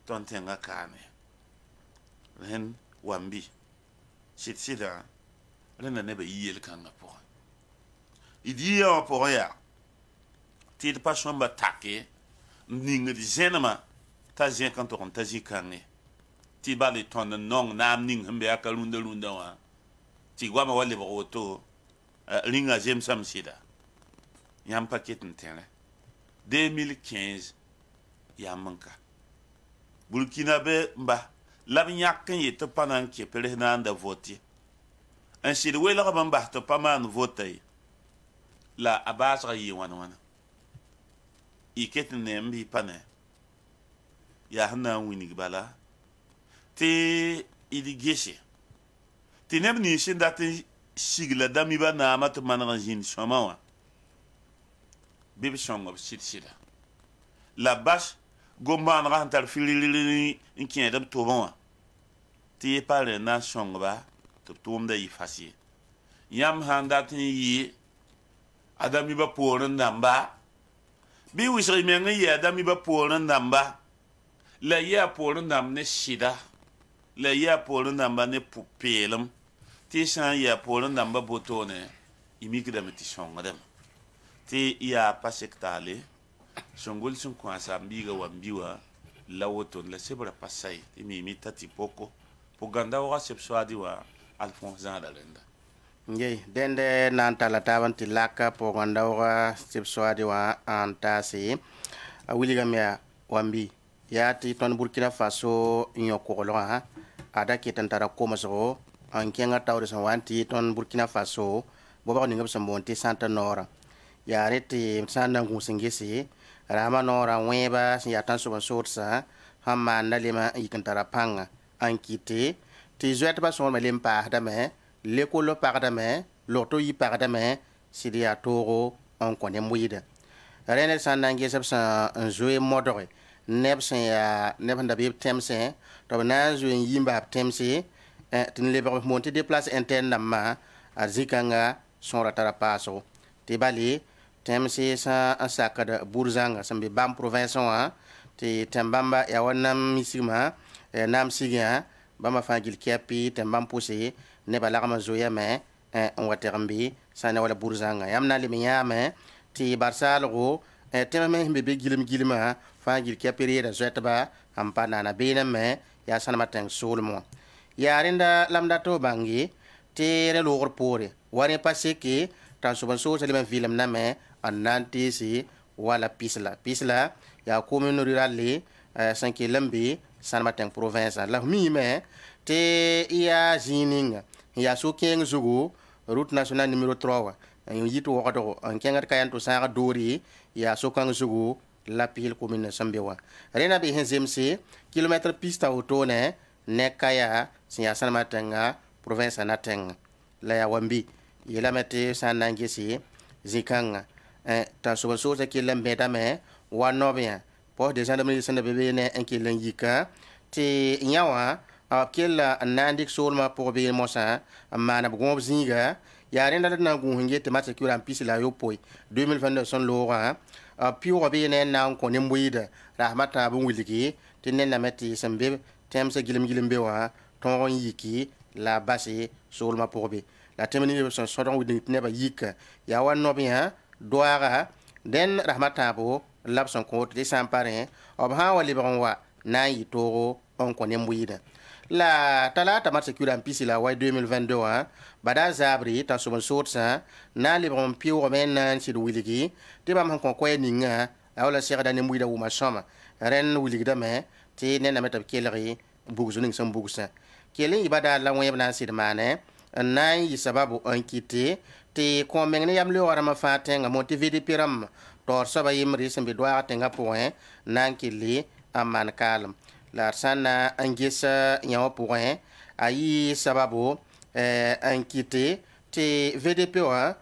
ton tenga kane ren wambi sitsida rena nebe yel kanga po idia po ya ti passion ba take ninga di zenema ta zen kan to kon ta zikane ti bali ton nong nam ning hembe akalunda lunda wa ti gwa ma wale bo to ringa jem sam sida yam paquet ntene 2015 yamanka Burkina be mba lab nyakken yete panan ke perena anda vote en sidi wela ba mba to paman vote la abasra yi wana iket ne mbi pane ya hana wini bala te idigese te nebni shin dati sigla dami ba na mat manran jin shamawa bibi shongo sida la bas gomban ran tar filili inkin dab to bon te pare na shongo ba to tumda yi fasi yam handa tin yi adami ba poran namba bi wisri menga yi adami ba poran namba la ya poran nam ne sida la ya poran namba ne pupelum ti san ya poran namba botone imikda meti shongadam ti ya pasektale shongol sun kwa sambiga wambiwa lawoton la sebra pasai ti mi tati poko poganda wa sepswadi wa Alphonse Zandalenda nge dende nanta la tawanti laka poganda wa sepswadi wa antasi awiligamya wambi ya ti ton Burkina Faso nyokolo ha ada kitantara komaso an kenga tawre san wanti ton Burkina Faso boba ni ngam sambonti santa nora ya reti sanda ngusingisi rama nora weba ya tan so sorsa hamanda lema ikantara panga ankite ti zoet ba son melem pa dame lekolo pa dame loto yi pa dame sidia toro on kone muida renel sanda ngesab sa zoe modore nebsen ya nebanda bi temse to na zoe yimba temse tin leber monte de place interne ma azikanga son ratara paso te bali temse sa asaka de burzanga sambe bam province wa te tembamba ya wanam misima nam sigia bama fangil kiapi tembam pousse ne bala ma zoya me on watermbi sana wala burzanga yamna limiya me ti barsalgo temame himbe be gilima fangil kiapi da zoetba ampana na bena me ya sana matang solmo yarinda lamda to bangi tere logor pore wari passé que tan soban so salima film na me ananti si wala pisla ya commune rurale 5 lambi san matang province la mi me te ya jininga ya so ken zugo route nationale numéro 3 en yito wado en kengar kayanto sanga dori ya so kan zugo la pile commune sambewa rena be henzemse kilomètre pista autone ne kaya siya san matanga province nateng la ya wambi yela mete sanangesi zikanga tan so so se kilam beta me wa nobia po de gendarmerie sene bebe ne en kilan yika ti nyawa kella nandik solma pour be mosa mana gomb zinga ya renda na gu hinge te mata kura pisi la yopoi 2022 son lora piwo be ne na ko ne mbuida rahmata bu wiliki tinne na meti sembe temse gilim be wa ton yiki la basi solma pour be la temeni son sodon widi ne ba yika ya wan no bien doara den rahmata bu labson ko te sampare ob ha wali bon wa na yitoro on ko ne mbuida la talata match kura pisi la wa 2022 wa bada zabri ta so sot sa na le bon piwo men nan si wiligi te bam ko ko ninga awla sera dan mbuida wu ma soma ren wiligi da me ti ne na meta keleri bugzu ning sam bugsa kelen ibada la web na sid mane na yi sababu ankite te ko men ne yam le wara ma fatenga motivé piram tor so ba yimri sembe doa tenga point nan kili aman kalm la sana angisa nyawo point ayi sababu ankite te VDP wa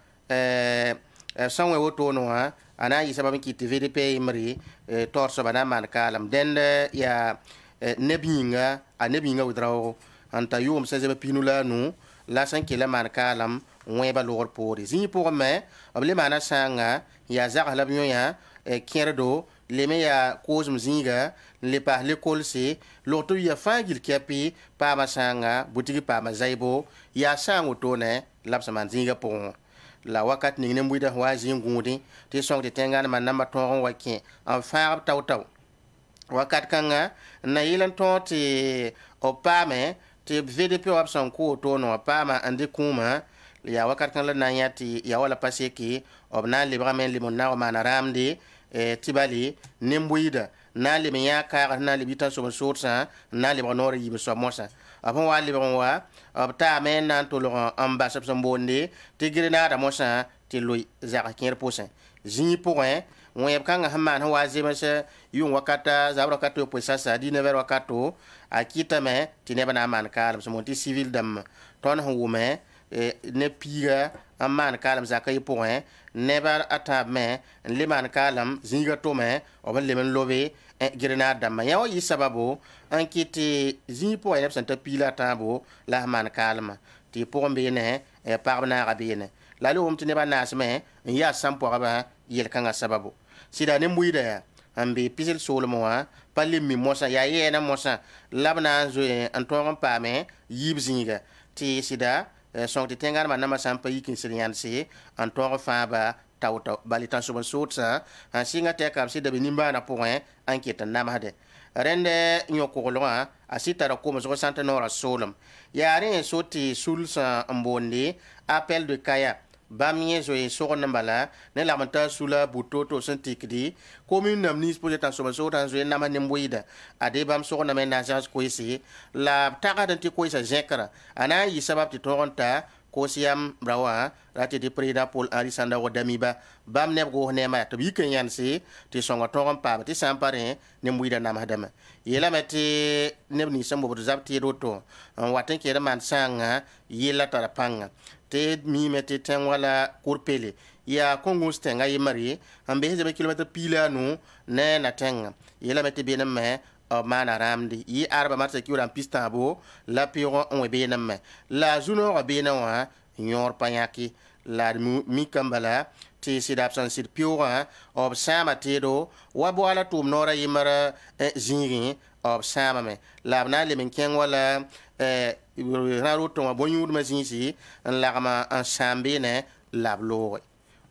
sanwe woto no wa ana yi sababu kite VDP imri tor so bana man kalam den ya nebinga a nebinga udraw anta yum seze pinula nu la san kila man kalam weba lor pori zi pour me oble mana sanga ya zag la bnyo ya kierdo le me ya kozum zinga le pa le kolse loto ya fangil kepi pa masanga butigi pa mazaibo ya sango to ne lapsa man zinga pon la wakat ni ne mbuida wa zingudi ti song ti tengana man namba ton wake en faab taw taw wakat kanga na yilan to ti opame ti VDP option ko to no pama andi kuma ya wakat kan la nanyati ya wala paseki obna libramen limonna mana ramdi tibali nembuida na le ya ka na le bitan so sorsa na le bonore yibe so mosa apon wa le bon wa obta men nan to lo ambassade so bonde tigire na da mosa ti loy zaka 15% jini point web kanga hamman wa zema se yun wakata zabra kato po sasa di never wakato akita me ti ne bana man kalam so monti civil dam ton hume ne piga amman kalam zakai point never atab me le man kalam zinga to me obal le men lobe girena dam yawo yi sababu ankiti zi point ne santa pila tabo la man kalma ti pombe ne parna rabine la lo umti ne bana asme ya sampo ba yel kanga sababu sida ne mbuida ambe pisil solmo wa palim mi mosa ya yena mosa labna zo antoron pame yibzinga ti sida song ti tengar man nama sampa yikin sirian si antoron fa ba tawta balitan so sotsa singa te kam sida be nimba na point enquête nama de rende nyoko lo asita ra ko mo so santa nora solom ya re soti sulsa mbondi appel de kaya bamie zo e so nambala ne la manta sula butoto sentikdi commune namnis pour etan so so tan zo na manemboida ade bam so na men agence ko isi la taga danti ko isa jekra ana yi sabab ti toronta ko siam brawa rati di prida pol arisanda wo damiba bam ne go ne ma to bi ken yansi ti songo toron pa ti sampare ne mbuida na madama yela meti ne ni sambo bo zapti roto waten ke man sanga yela tarapanga te mi meti ten wala kurpele ya kongo stenga yimari ambe heze kilometer pila no ne na tenga yela meti bena me mana ramdi yi arba marta kiura pista bo la piro on bena me la zuno bena wa nyor panyaki la mi kambala ti sidap san sid piora ob sama tedo wabo ala tum nora yimara zingi ob sama me la na le men ken wala raroto ma bonyud ma zinsi en lagama en sambe ne lablo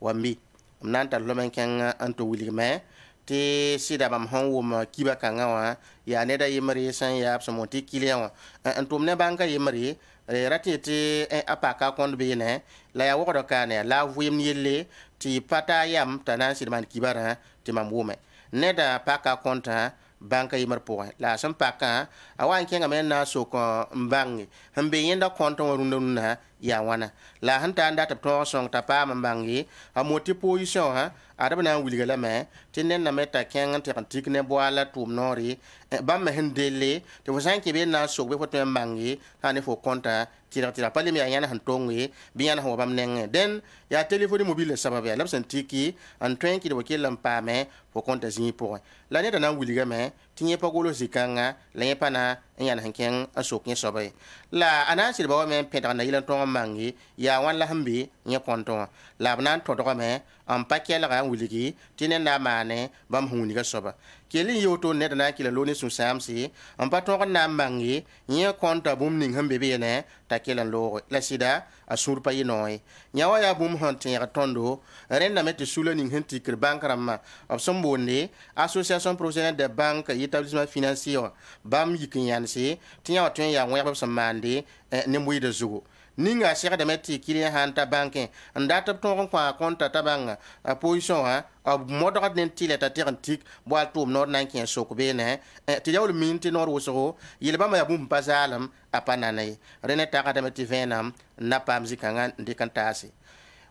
wambi nanta lo men ken anto wiligme te sida bam honwum kiba kanga wa ya ne da yimari san ya absamonti kilian antum ne banka yimari ratete apaka kon be ne la ya wodo kane la vuyem yelle ti pata yam tanan sidman kibara ti mamwume ne da paka konta banka yimar po la sam paka awan kenga men na so ko mbangi hambe yenda konta warunda na ya wana la hanta anda ta to song ta pa mbangi amoti position ha adaba na wilga la me tinen na meta kenga te antik ne boala tum nori bam me hendele te wasan ke be na so be foto mbangi ha fo konta tira pale mi yana hantongi biyan ho bam neng den ya telephone mobile sababu ya labsan tiki an twenki de wakil lampame fo konta zini po la ne da na wilga me tinye pa golo zikanga la ye pana yan hanken asok nye sobe la anasi ba men penta na yilan tonga mangi ya wan la hambi nye konton la banan to do me am pakela ga wuligi tinen na mane bam huni ga soba keli yoto ne na kila loni sun samsi am pa tonga na mangi nye konta bum ning hambe be ne ta kila lo la sida asur pa yinoy nyawa ya bum hontin ya tondo renda meti sula ning henti kir bankrama of sombonde association professionnelle des banques et établissements financiers bam yikin yansi tinya watun ya ngwa ba mande ne mbuy de zugo ninga sera de meti kiri hanta banque ndata ton kwa konta tabanga a position ha ab modrat nen tileta tirantik boal tum nord nan kin sok bene ti yawul minti nord woso yilba ma yabum pasalam apanane rene taka de meti venam napam zikanga ndikantasi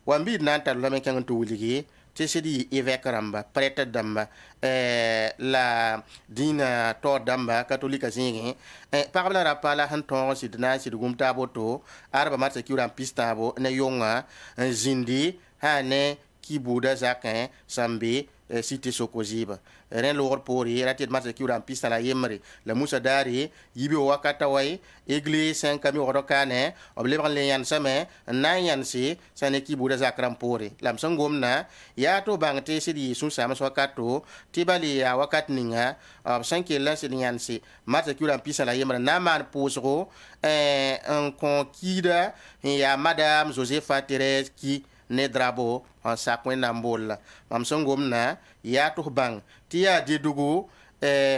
wambi nanta lo men kan to wuligi tisidi évêque ramba prêtre damba la dina to damba catholique zingi parla rapala hanton sidna sidgumta boto arba matse kiuram pistabo ne yonga zindi hane kibuda zakin sambe cité sokoziba ren lor pori ratit matse kiuram pista la yemri la musa dari yibi wakata way église 5 kami orokane oblebran le yan same nan yan si sane kibuda zakram pori lam sangomna ya to bangte sidi su sama so kato tibali ya wakat ninga ob sanke la sidi yan si matse kiuram pista la yemra na man posro un conquida ya madame Josepha Thérèse qui ne drabo en sakwen nambola mam songom na ya to bang tia dedugo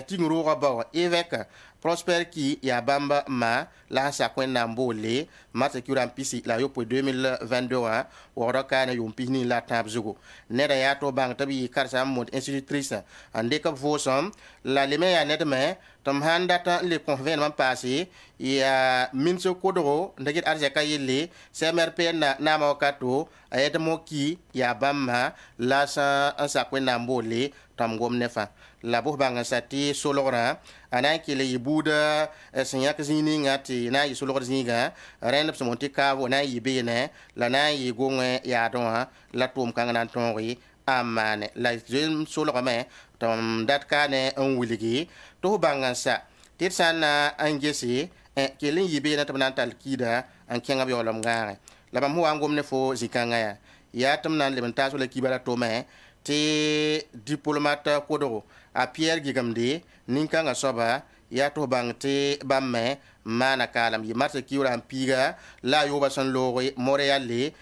tingro ba évêque Prosper qui ya bamba ma la sakwen nambole matekuram pisi la yo pour 2022 woro kana yum pini la tabzugo neda ya to bang tabi karsa mod institutrice ande ka vosom la leme ya nedme tom handata le convenement passé ya minso kodoro ndegit arja kayele CMRP na mawkato ayeta moki ya bamba la sa sakwen nambole tam gom nefa la bo banga sati solora ana kile yibuda senya kazini ngati na yisolora zinga renda psamonti kavo na yibene la na yigonge ya donha la tom kanga nan tonri amane la jem solora me tom dat kane on wiligi to banga sa titsana angesi kile yibene tam nan talkida an kenga bi olam ngare la bam huwa ngom ne fo zikanga ya tam nan le mentaso le kibara to me te diplomate kodoro a Pierre Gigamde ninkanga soba ya to bangte bamme mana kalam yi marta kiwra ampiga la yoba san lore Montréal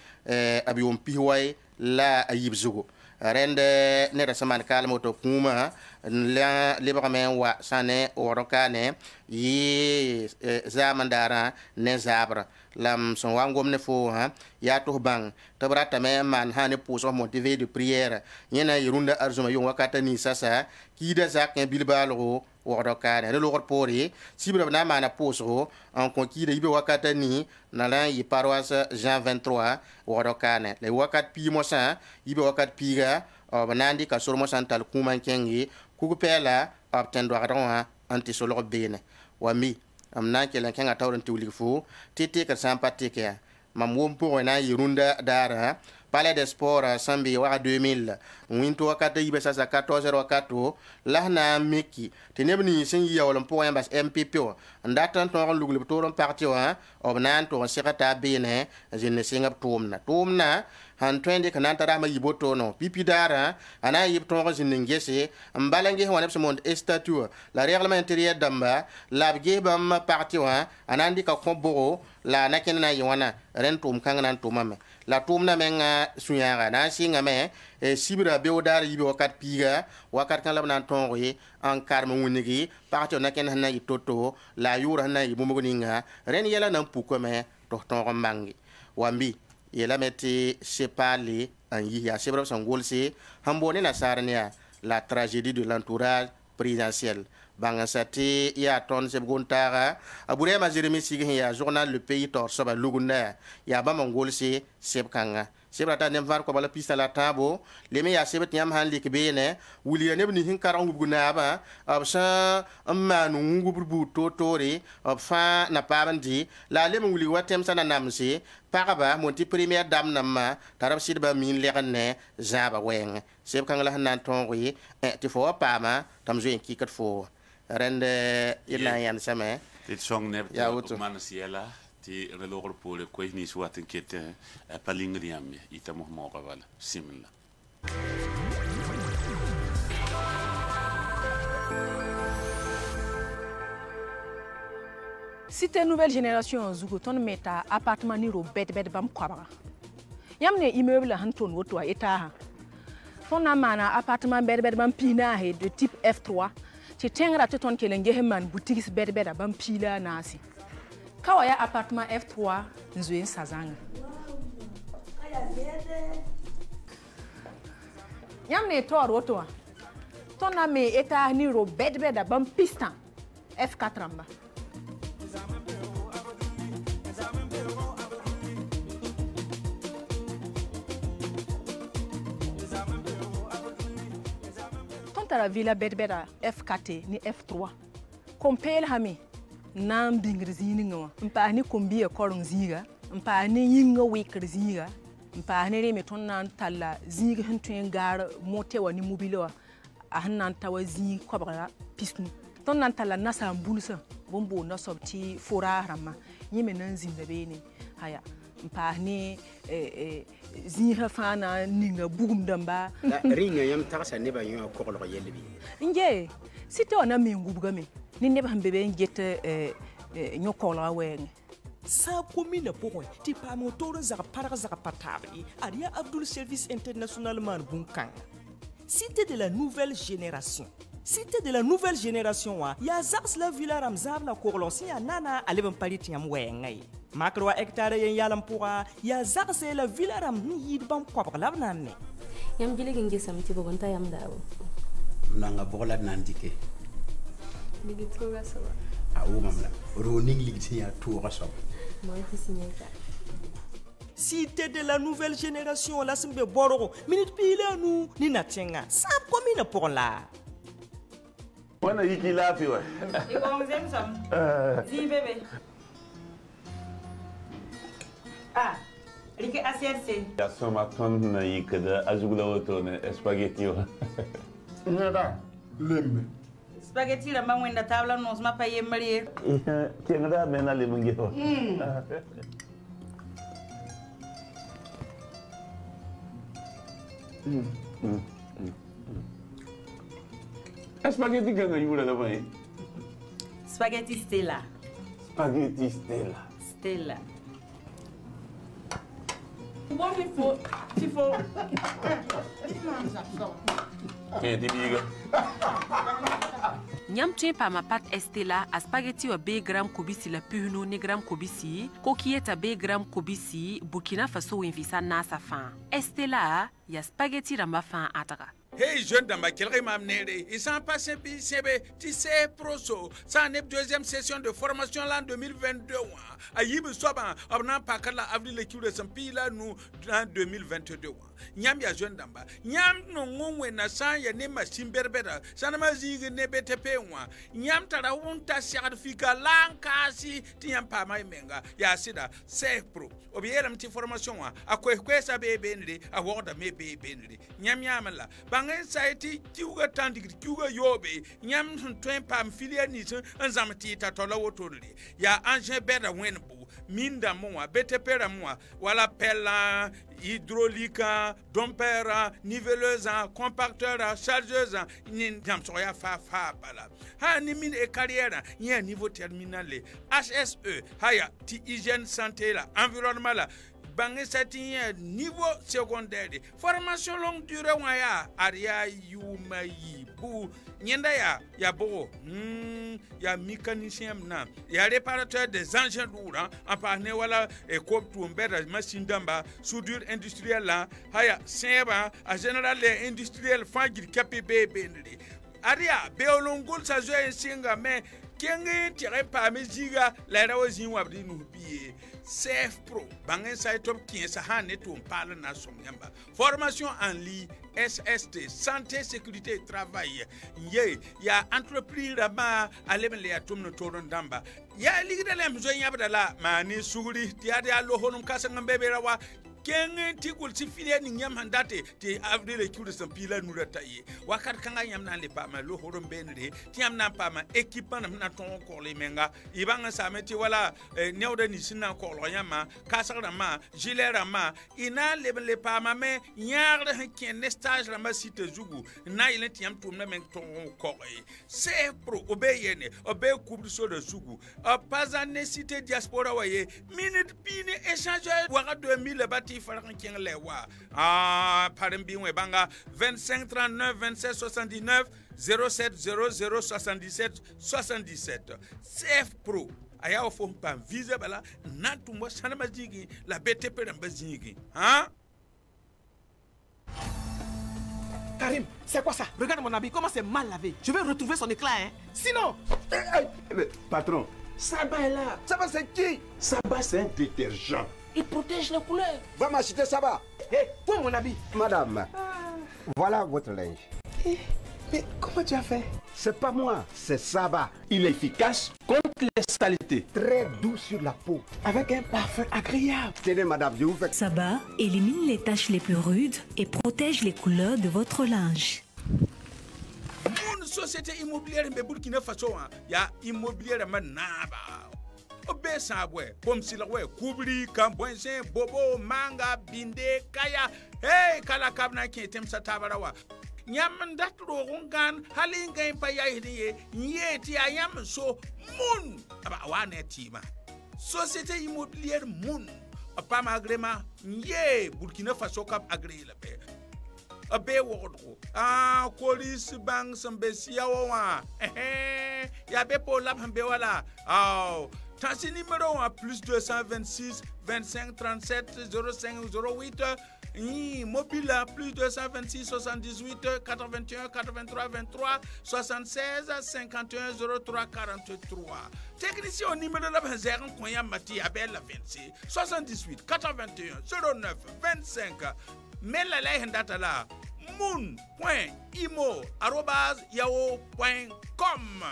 abi on piwai la ayibzugo rende ne rasaman kalam to kuma la libramen wa sane orokane yi zamandara ne zabra lam son wangom ne fo ha ya to bang tabrata me man hane pouso motivé de prière yena yirunda arzuma yon wakata ni sasa kida zakin bilbalo orokane le lor pori sibra na mana pouso en conquide yibe wakata ni na la yi paroisse Jean 23 orokane le wakat pi mosa yibe wakat piga banandi ka sormo santal kuma kengi kugupela obtendo adron anti solor bene wami amna kelen kenga tawren tulifu tete ka sympathique ya mam wom pour na yirunda dara palais des sports sambi wa 2000 winto wakata yibe sasa 14 wakato lahna meki tenebni sin yi yawlam pour en bas MPP ndatan ton lugul toron parti wa obnan to sekata bene jenne singap tomna han twende kananta rama yiboto no pipi dara ana yib ton jinngese mbalange wana psmond statut la règlement intérieur damba la bge bam parti wa anandi ka komboro la nakena ywana rentum kangana tumame la tumna menga suyaga na singa me sibira beodar yibe wakat piga wakat kan labnan tonri en karma wunigi parti nakena na yitoto la yura na yibumogoninga ren yela nan pukome to ton mangi wambi yela meti sepali an yi ya sebra sangolse hambone na sarnia la tragédie de l'entourage présidentiel banga sati ya ton sebgontara abure ma jeremi sigi ya journal Le Pays tor soba lugunda ya ba mangolse sebkanga sebra ta nem var ko bala pista la tabo leme ya sebet nyam han lik bene wuli ne bni hin karan gubguna ba absa amma nu ngubru totori fa na pabandi la leme wuli watem sana namse paraba monti première dame namma tarab sidba min legne zaba weng sebkanga la hanan tonri ti fo pama tam zo en kikat fo rende ina yan same dit song neb Ja, goed zo. man siela ti relogor pole ko ni swat kete palingriam ita mo mo wala simla Cité nouvelle génération zugo ton meta appartement ni ro bed bam kwabara yamne immeuble han ton woto eta ha ton na mana appartement bed bam pina he de type F3 ci tengra to ton kelenge heman boutique bed bam pila nasi kawaya appartement F3 nzoen sazanga yamne to woto ton na me eta ni ro bed bam piston F4 amba la villa bedbeda F4 ni F3 compare hami nam dingrzini ngawa mpa ni kombiya korong ziga mpa ni yinga wikr ziga mpa ni reme ton nan talla ziga hentuen gar motewa ni mobile a hannan tawa zi kwabara pisnu ton nan talla nasa mbulsa bombo na sobti fora rama yime nan zinda bene haya mpa ni ziha fana ninga bugum damba ringa yam takasa neba yo kokolo yelbi nje sito na mingubuga me ni neba mbebe ngete nyokolo weng sa commune pour ti pa motor za para za patari aria Abdul Service International man bunkan cité de la nouvelle génération. Cité de la nouvelle génération wa ya zaks la villa ramzab la korlonsi ya nana aleben palit yam wengai makro hectare yen yalam pourra ya zaks la villa ram yid bam kwab labnan ne yam jile ngi samti bogonta yam dawo nanga bola nandike ligi troga sawa a o mamla ro ning ligi ya toura sawa moy fi signeta Cité de la nouvelle génération la simbe bororo minute pile nous ni natenga sa commune pour la wana yiki lafi wa iko mzemsam zi bebe like aserse ya soma ton na yikada azugula woto ne spaghetti wa nada lembe spaghetti la mangwenda tabla no sma paye marie kenga mena le mungewa Spaghetti che aiuta da mai? Spaghetti Stella. Spaghetti Stella. Stella. Buon tifo. Che ti dico? Nyam tuen pa ma pat Estela a spaghetti wa B gram kobisi la puhno ne gram kobisi kokieta B gram kobisi Burkina Faso winfisa nasa fan Estela ya spaghetti ramba fan ataka. Hey jeune damba quelqu'un m'a amené ils sont passés puis c'est tu sais proso ça est deuxième session de formation l'an 2022 ayib soba abna pakala avril le kure sampi là nous en 2022 nyam ya jeune damba nyam no ngongwe na sa ya ne machine berbera sana mazigi ne BTP wa nyam tara unta certificat lankasi tiam pa mai menga ya sida c'est pro obiera mti formation wa akwesa benri a woda me benri nyam yamala bangen saiti kiuga tandigri kiuga yobe nyam twen pam filia ni nzamti tatola wotorli ya anje beda wenbu minda moa BTP moa wala pella hydraulique dompère niveleuse compacteur chargeuse ni nyam soya fa bala ha ni min e carrière ni niveau terminal HSE haya ti hygiène santé la environnement la bangi satin niveau secondaire formation longue durée waya aria yumayi bu nyenda ya bogo ya mécanicien na ya réparateur des engins lourds en parne wala e ko tumbera machine damba soudure industrielle la haya seba a général industriel fangir KPB benri aria beolongol sa zo singa mais kengi tire pa meziga la rawazin wabdi no biye Safe Pro bangen sai top 15 ha ne to parle na somyamba formation en ligne SST santé sécurité et travail ye ya entreprise raba alemele ya tumno toron damba ya ligida lem zo yabda la mani suguri tiade allo honum kasanga bebe rawa ken ti kul si file ni nyam handate ti avre le kul san pila nura taye wakat kanga nyam nan le pa ma lo horon benre ti am nan pa ma équipement na ton ko le menga ibanga sa meti wala newda ni sinna ko lo nyama kasara ma gilera ma ina le pa ma me nyar ken stage la ma site zugu na ile ti am tum na men ton ko c'est pro obeyene obe kubri so de zugu pas cité diaspora waye minute bine échange waka 2000 bati faran ken lewa parambi we banga 25 39 27 79 07 00 77 77 CF Pro aya ofo pam visa bala nantumbo sanama jigi la BTP namba jigi Karim, c'est quoi ça? Regarde mon habit, comment c'est mal lavé. Je vais retrouver son éclat, hein. Sinon... Patron, Saba est là. Saba, c'est qui? Saba, c'est un détergent. Il protège les couleurs. Va m'acheter Saba. Hé, toi mon habit. Madame, voilà votre linge. Mais comment tu as fait? C'est pas moi, c'est Saba. Il est efficace contre les saletés. Très doux sur la peau. Avec un parfum agréable. Tenez madame, je vous fais... Saba élimine les taches les plus rudes et protège les couleurs de votre linge. Mon société immobilière de Burkina Faso, ya immobilière manaba. Obe sabwe, comme si la we kubri, kambwense, bobo, manga, binde, kaya, hey, kala kabna ki etem satabarawa. Nyam dat rogungan halinga impa ya hidiye nyeti ayam so mun aba wane tima société immobilière mun apa magrema nye Burkina Faso kap agré la pe abe wodro police bank sambesia wa ya be po lab hambe wala Tansi numéro 1 plus 226 25 37 05 08 mobile plus 226 78 81 83 23 76 51 03 43 technicien au numéro de 0 Konya Mati Abel 26 78 81 09 25 mais la data là moon.imo@yahoo.com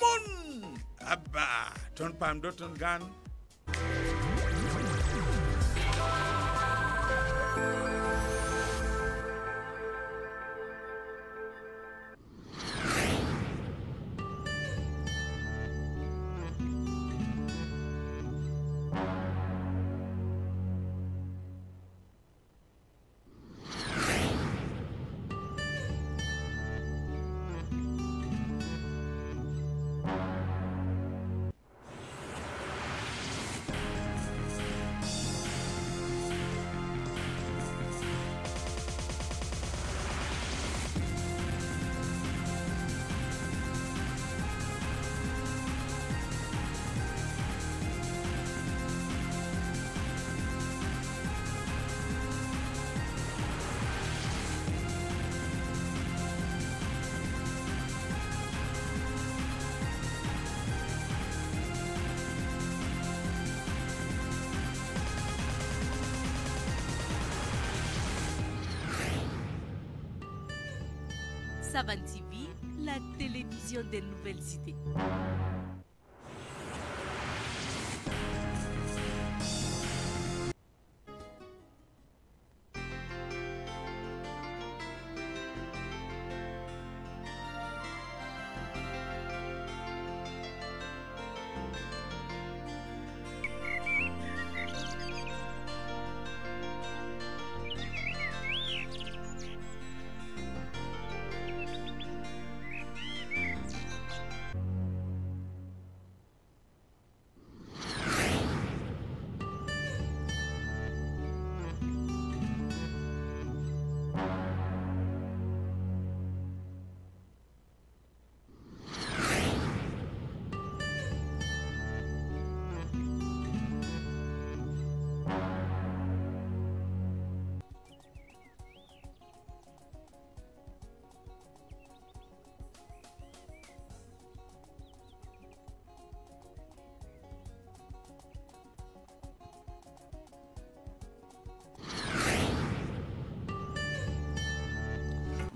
Moon Abba ton pam doton gan Savan TV, la télévision des nouvelles idées.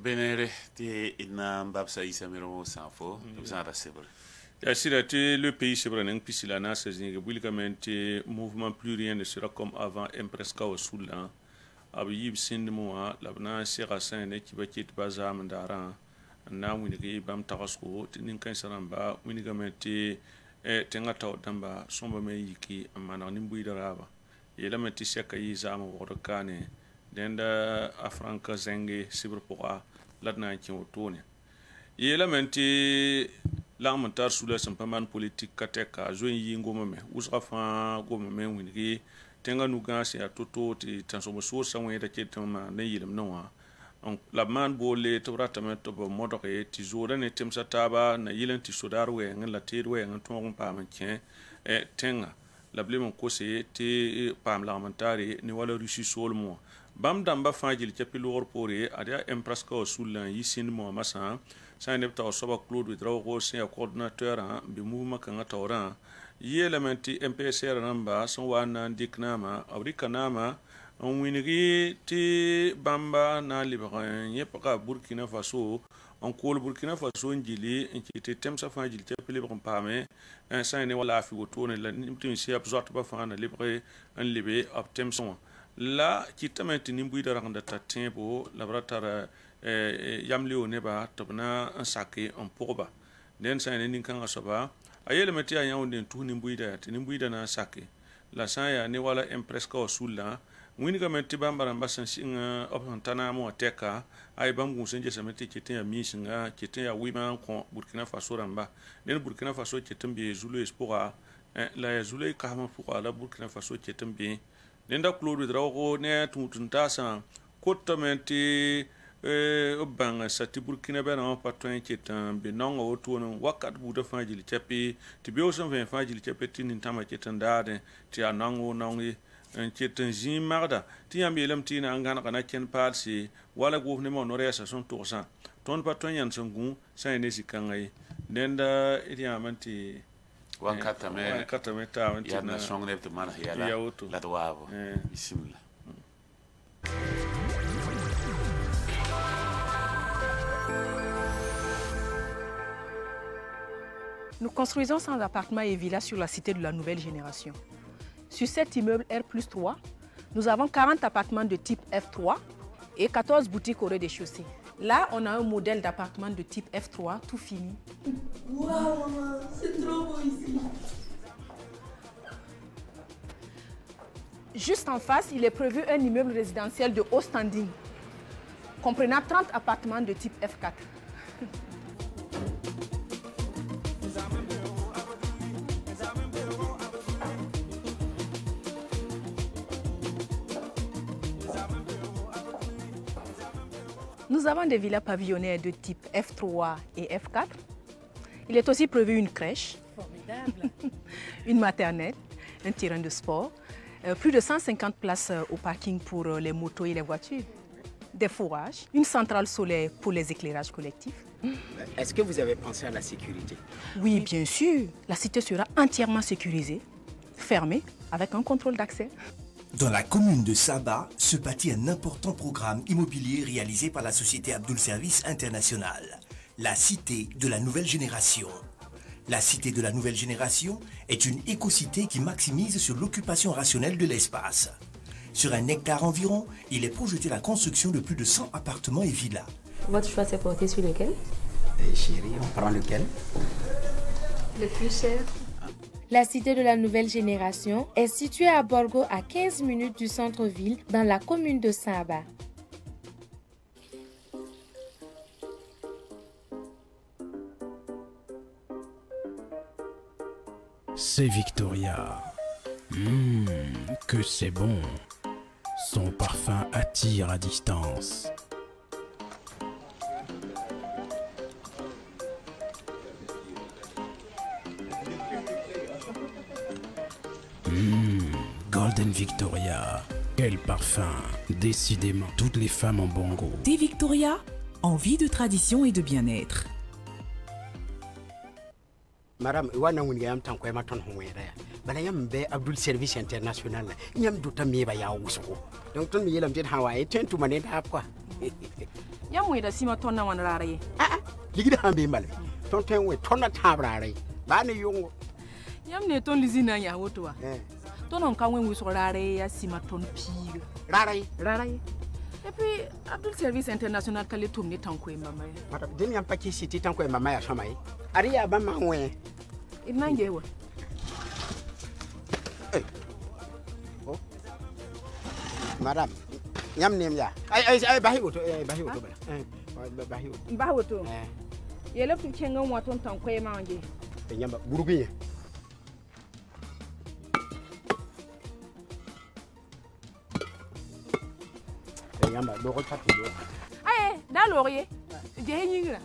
Benere ti ina mbabsa isa miro sanfo bisa rasebre Le pays souverain pisilana c'est mouvement plus rien ne sera comme avant impresca au soulan abiyib sindmoa labna sirasan ne kibakit bazam dara na winigi bam takasko tinin kan saramba winigamente tenga taw damba somba me yiki amana nimbu daraba yelamenti seka yi zama wodokane denda afranka zenge sibirpoa ladna kinwotone yelamenti l'amentar sous le simplement politique kateka join yingoma me usra fa goma me wingi tenga nuga se atoto ti tansomo so sanwe da ketama ne yilam noa on la man bole to ratament to modoke ti zora ne temsa taba na yilan ti sodar we ngala tirwe ngan to on pa manchen tenga la blemo ko se ti pam l'amentari ni wala rusi solmo bam damba fajil chapilor pore ada emprasko sulan yisin mo masa sai ne ta soba Claude Widrago c'est coordinateur bi mouvement kan tawra yelementi MPSR namba son wana diknama abrikanama on winigi ti bamba na libran yepaka Burkina Faso on kol Burkina Faso njili nkiti temsa fajil te libre pame un sai ne wala fi wotone la nimtin si abzot ba fa na libre un libe ab temson la kitamenti nimbu daranda tatembo laboratoire yamleo neba tobna un sake en pourba den sa ne ninkan asoba ayele meti aya onde tuhni mbuida na sake la saya ne wala impreska osula winiga meti bambara mbasan singa opantana mo teka ay bamgu senje sameti kete ya misinga kete ya wima ko Burkina Faso ramba den Burkina Faso ketembe zulu espora la zulu kahama pour la Burkina Faso ketembe den da Claude Drago ne tuntasa kotamenti banga sati Burkina bena patron ketan be nongo otono wakat buda fajili chapi ti be osan ven fajili chapi tin tama ketan dade ti anango nongi en ketan jin marda ti yambe lam ti na ngana kana ken palsi wala go ne mo noresa son tosa ton patron yan sangu sai ne sikangai denda iti amanti wankatame ta ya na song ne to mana yala la doavo bismillah. Nous construisons 100 appartements et villas sur la cité de la nouvelle génération. Sur cet immeuble R+3, nous avons 40 appartements de type F3 et 14 boutiques au rez-de-chaussée. Là, on a un modèle d'appartement de type F3 tout fini. Waouh, maman, c'est trop beau ici. Juste en face, il est prévu un immeuble résidentiel de haut standing, comprenant 30 appartements de type F4. Nous avons des villas pavillonnaires de type F3 et F4. Il est aussi prévu une crèche, une maternelle, un terrain de sport, plus de 150 places au parking pour les motos et les voitures, des fourrages, une centrale solaire pour les éclairages collectifs. Est-ce que vous avez pensé à la sécurité? Oui, bien sûr. La cité sera entièrement sécurisée, fermée, avec un contrôle d'accès. Dans la commune de Saba se bâtit un important programme immobilier réalisé par la société Abdoul Service International, la Cité de la Nouvelle Génération. La Cité de la Nouvelle Génération est une écocité qui maximise sur l'occupation rationnelle de l'espace. Sur 1 hectare environ, il est projeté la construction de plus de 100 appartements et villas. Votre choix s'est porté sur lequel? Chérie, on prend lequel? Le plus cher. La Cité de la Nouvelle Génération est située à Borgo, à 15 minutes du centre-ville, dans la commune de Saba. C'est Victoria. Que c'est bon. Son parfum attire à distance. Golden Victoria. Quel parfum. Décidément, toutes les femmes en bon goût. Thé Victoria, envie de tradition et de bien-être. Madame, wana wunga yam tan ko ma ton honwera ya. Bala yam be Abdoul Service International. Nyam du tam yeba ya wusuko. Donc ton mi yelam jet hawaye tentu manen ha quoi. Yam we da sima ton na wan rare. Ligida hambe mal. Ton ten we ton na tabrare. ba ne yongo yam ne ton lizina ya woto wa ton on kan wen wi so rare ya sima ton pire rare et puis Abdul Service International kale tum ni tanko e mama mata din yam pa ki city tanko e mama ya shama yi ari ya ba ma wen inange wa madam yam nem ya ay bahi woto bala bahi woto yele tu chenga mo ton tanko e manje te nyamba buruguye te nyamba do ko fatti do ay da lorier je nyingra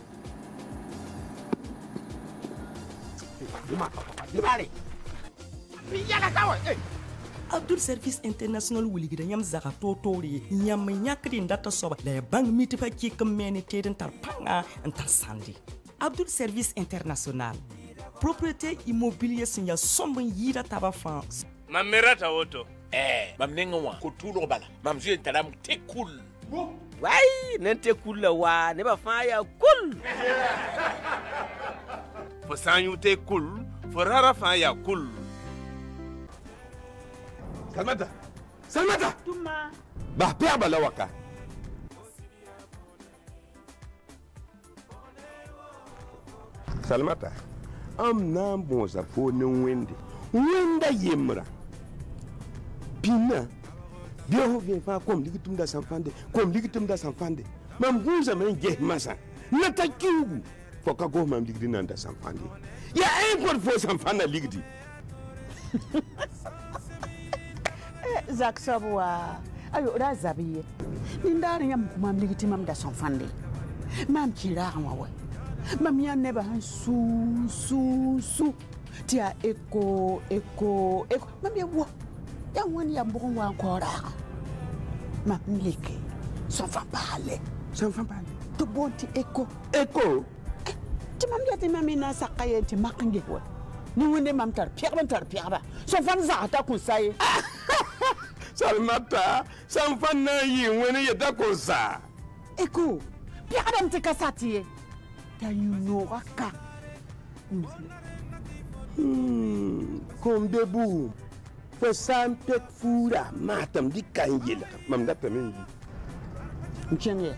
Abdul Service International wuligida nyam zaka totori nyam nyakri ndata soba la bang mitifa ki kamene teden tar panga antar sandi Abdul Service International propriété immobilier sinya sombo yira taba France mamerata woto mam nenga ko tulo bala mam je talam te cool wai nente cool la wa ne ba fa ya cool fo sanyu te cool fo rara fa ya cool Salmata Tuma ba père bala waka Salmata am nan bon sa fo ne wenda yemra pina bio vient fa comme ligitum da sanfande mam buza men je masa nata kiugu fo ka go mam ligdi nan da sanfande ya import fo sanfana ligdi Zak sabwa ayo razabiye nindari yam kumam ligiti mam da sanfande mam kira wa mam ya neba han su tia eko mam ya wo ya woni ya mbon wa kora mam leke sans parler to bonti eko ti mam ya ti mam ina sakaye ti makange wa ni wonde mam tar pierba so fan za ta kun sai Salmata sanfan na yi wani ya dako sa eko pierba mte kasati ta yuno ka comme debout fo sam pek fura matam di kanjela mam data men Mchenye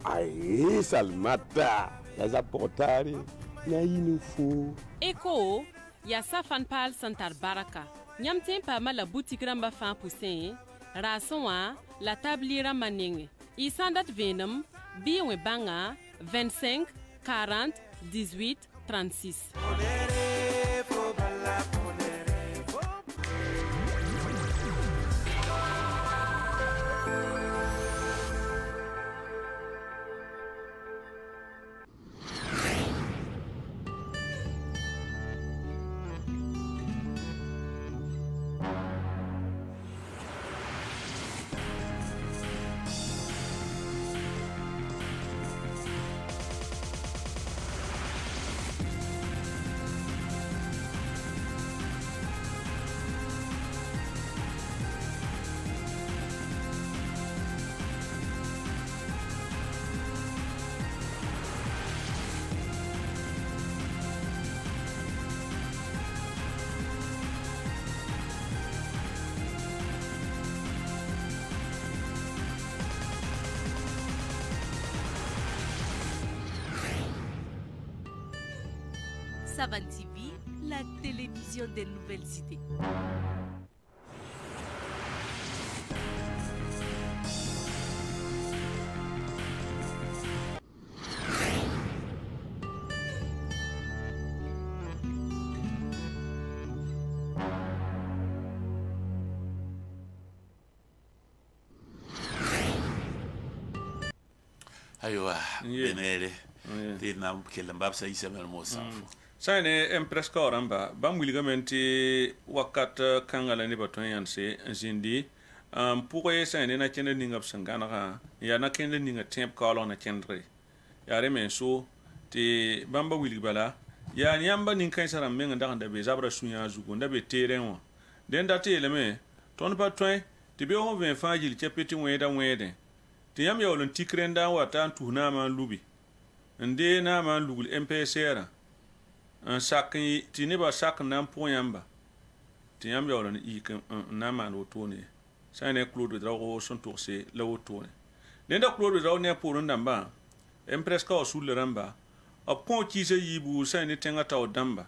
ay Salmata ya za portari na yinu fo Eko ya safan pal santar baraka nyam tempa mala boutique ramba fan poussin rason la tabliera maninge isandat venum biwe banga 25 40 18 36 Savan TV, la télévision des nouvelles idées. Aywa, benele. Ti na kele mbabsa isa mel mo sanfo. Sane em presque oramba bam wilgamenti wakat kangala ni baton yanse zindi pourquoi sane na kende ninga sangana ya na kende ninga temp kala na kendre ya remen so te bamba wilgbala ya nyamba nin kan sara menga ndaka be zabra sunya zugo ndabe terrain den date eleme ton baton te be on vient fajil chepeti wede te yam yolon tikrenda wata tuna ma lubi nde na ma lugul MPSR un sak ti ne ba sak nan po yamba ti yamba yo lan i kan na man woto ne sai ne Claude Drago son tourse la woto ne ne da Claude Drago ne pour ndamba empreska o sul ramba a pon ki se yibu sai ne tenga taw damba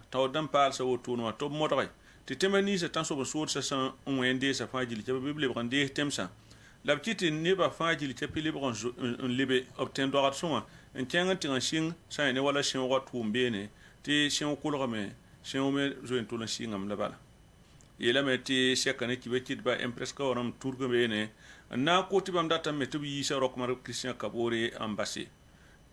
sa woto no to modre ti temani se tan so so sa on wende sa fajili ke bible brande temsa la petite ne ba fajili ke pili bron un lebe obten droit son en tenga tinga sing sai ne wala shin wa tumbene ti shin kulga me shin me zo en to la singam la bala yela me ti shekane ki be kit ba empreska oram turgo bene na ko ti bam data me to yi sa rok mar Christian Kabore ambassade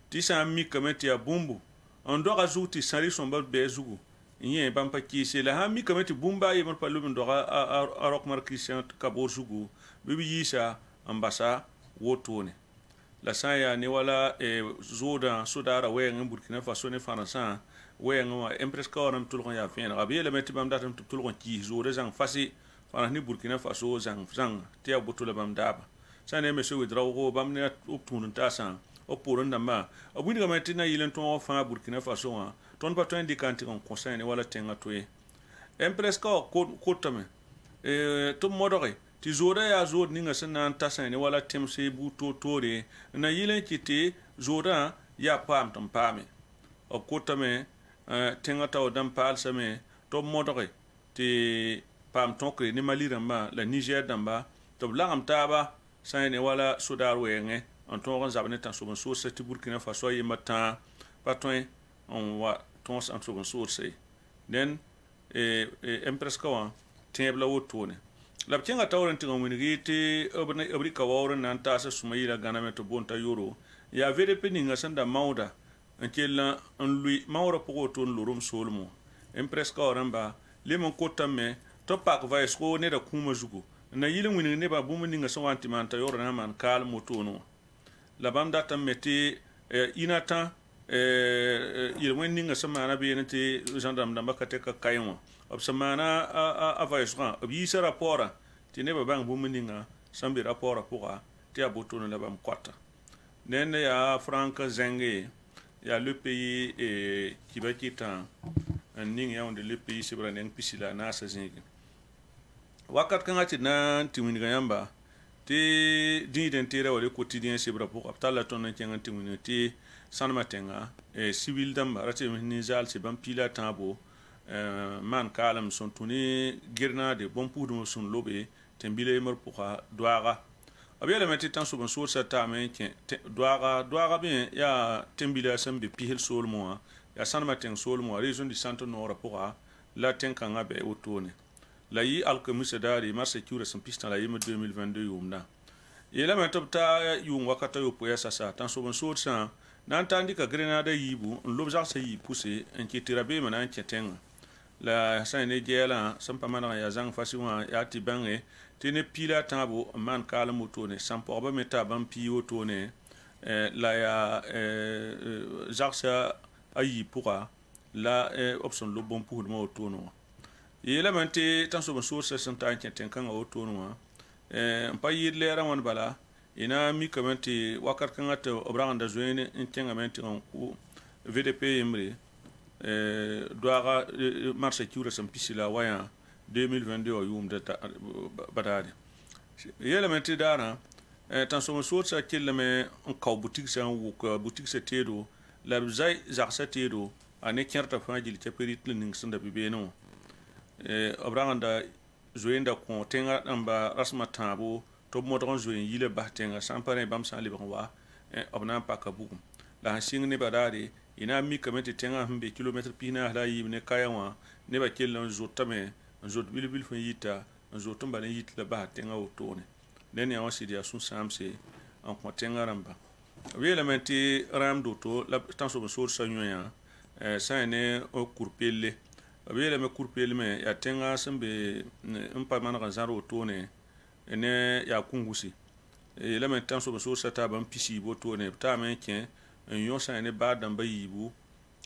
ti sa mi kameti ya bumbu on do ga zuti sari son ba be zugu nye bam pa ki se la ha mi kameti bumba ye mar palu ndo ga a rok mar Christian Kabore zugu bibi yi sa ambassa wotone la sa ya ne wala zoda sudara we ngam Burkina Faso ne Faransa we ngam empreska oram tulgon ya fen ga be le meti bam data tulgon ki zoda zang fasi fana ni Burkina Faso zang ti ya butula bam daba sa ne me so widrawo bam ne uptunun ta san o pour ndamba o buni ga metina yilen ton fa Burkina Faso ha ton pa ton dikanti on conseil ne wala tenga toy empreska ko tame to modore ti zoda ya zod ninga sanan tasan ne wala temse bu to tore na yilen kiti zoda ya pam ton pame o ko tame tenga taw dam pal same to modore ti pam ton kre ni maliramba la Niger damba to blangam taba sai ne wala sudar wenge en ton zabane tan so so se ti Burkina Faso yi mata patoi on wa ton san so se den empreska wa tebla wotone la pchenga tawren tinga winigiti obri kawawren nan ta sa sumayila ganame to bonta euro ya vere peninga sanda mauda ankela an lui mawra pogo ton lurum solmo empreska oramba lemon kotame to pak va esko ne da kuma zugo na yilin wini ne ba bumu ninga so wanti man ta yoro na man kal motono la bam data meti inata yilwen ninga samana be ne te gendarme damba kate ka kaymo ob samana a va esko ob yisa rapora ti ne ba bang bumu ninga sambi rapora poa ti abotono la bam kwata nene ya franka zenge ya le pays qui va quitter un ning ya on de le pays c'est branding pisila na sa zingi wakat kan ati na tiwini gamba ti di dentera wala quotidien c'est bra pour aptala ton nkenga tiwini ti sanma tenga civil damba rati ni zal c'est bam pila tabo man kalam son tuni girna de bon pour de son lobé tembile mer pour doara abia le metti tan so sur sa ta men doara bien ya tembile sambe pihel sol mo ya sanma teng sol mo région du centre nord pour la tenkanga be otone la yi alchemist dari mar secure son pistan la yim 2022 yumna yela men topta yum wakata yo poya sasa tan so sur sa nan tandi ka grenada yibu lobja sa yi pousser en qui tirabe manan ketenga la sa ne gela sampa mana ya zang fasiwa ya tibange tene pila tabo man kala motone sampo ba meta ban pi otone la ya jarsa ayi pourra la option lo bon pour mo otono yela mante tan so so se santa kenten kan otono pa yidle ran wan bala ina mi kamante wakar kan ata obranda zoene intenga mente on ku VDP emre doara marché cure sam pisila waya 2022 o yum de badade yela menti dana tan so so sa kelme on kaw boutique sa wu ko boutique sa tedo la zai za sa tedo ane kerta fajil te perit ning sanda bibeno obranda zoenda ko tenga amba rasma tabo to modron zoen yile bahtenga sampare bam sa libon wa obna pakabu la sing ne badade ina mi kamete tenga humbe kilometre pina la yibne kayawa ne ba kellon zotame zot bilbil fun yita zotum bale yit la ba tenga otone den ya wasi dia sun samse en ko tenga ramba wi la menti ram doto la tanso so sa nyoya sa ne o kurpelle wi la me kurpelle me ya tenga sambe umpa manaka zaro otone ne ya kungusi la menti tanso so sa ta ban pisi botone ta men ken yon sa ne ba damba yibu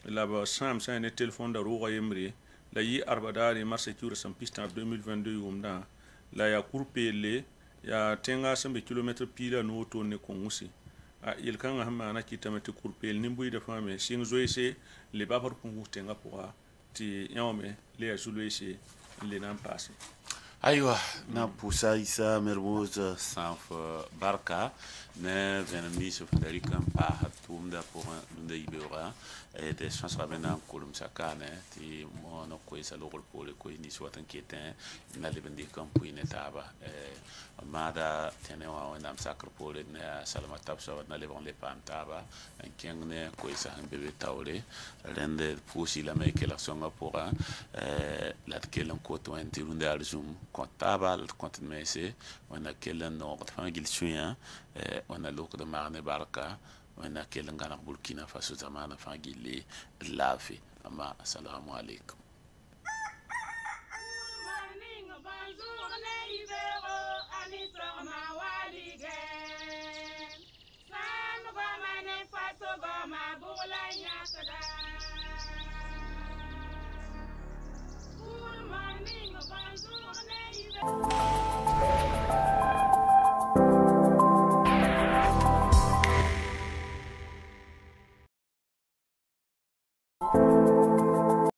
la ba sam sa ne téléphone da ro yemre la yi arbadari marché cure sam pista 2022 yumda la ya kurpele ya tenga sambe kilometre pila no to ne kongusi a il kan ha mana kitamete kurpele nimbu da fame sing zoise le ba par kungu tenga poa ti yawme le azulwese le nan passe aywa na pusa isa mermoz sanf barka ne venami se federica pa hatumda pour un de ibera et des chances ramena kulum sakane ti mono ko isa lokol pole ko ni swatan keten na le bendi kampu inetaba mada tenewa wendam sakr pole ne salama tapsa na le bon le pantaba en kengne ko isa bebe tawle rende pusi la me que la songa pour la kelen ko to entirunde alzum comptable compte messe on a kelen no fan gilsuya on a lok de marne barka on a kelen gana Burkina Faso zamana fan gilli lafi amma assalamu alaikum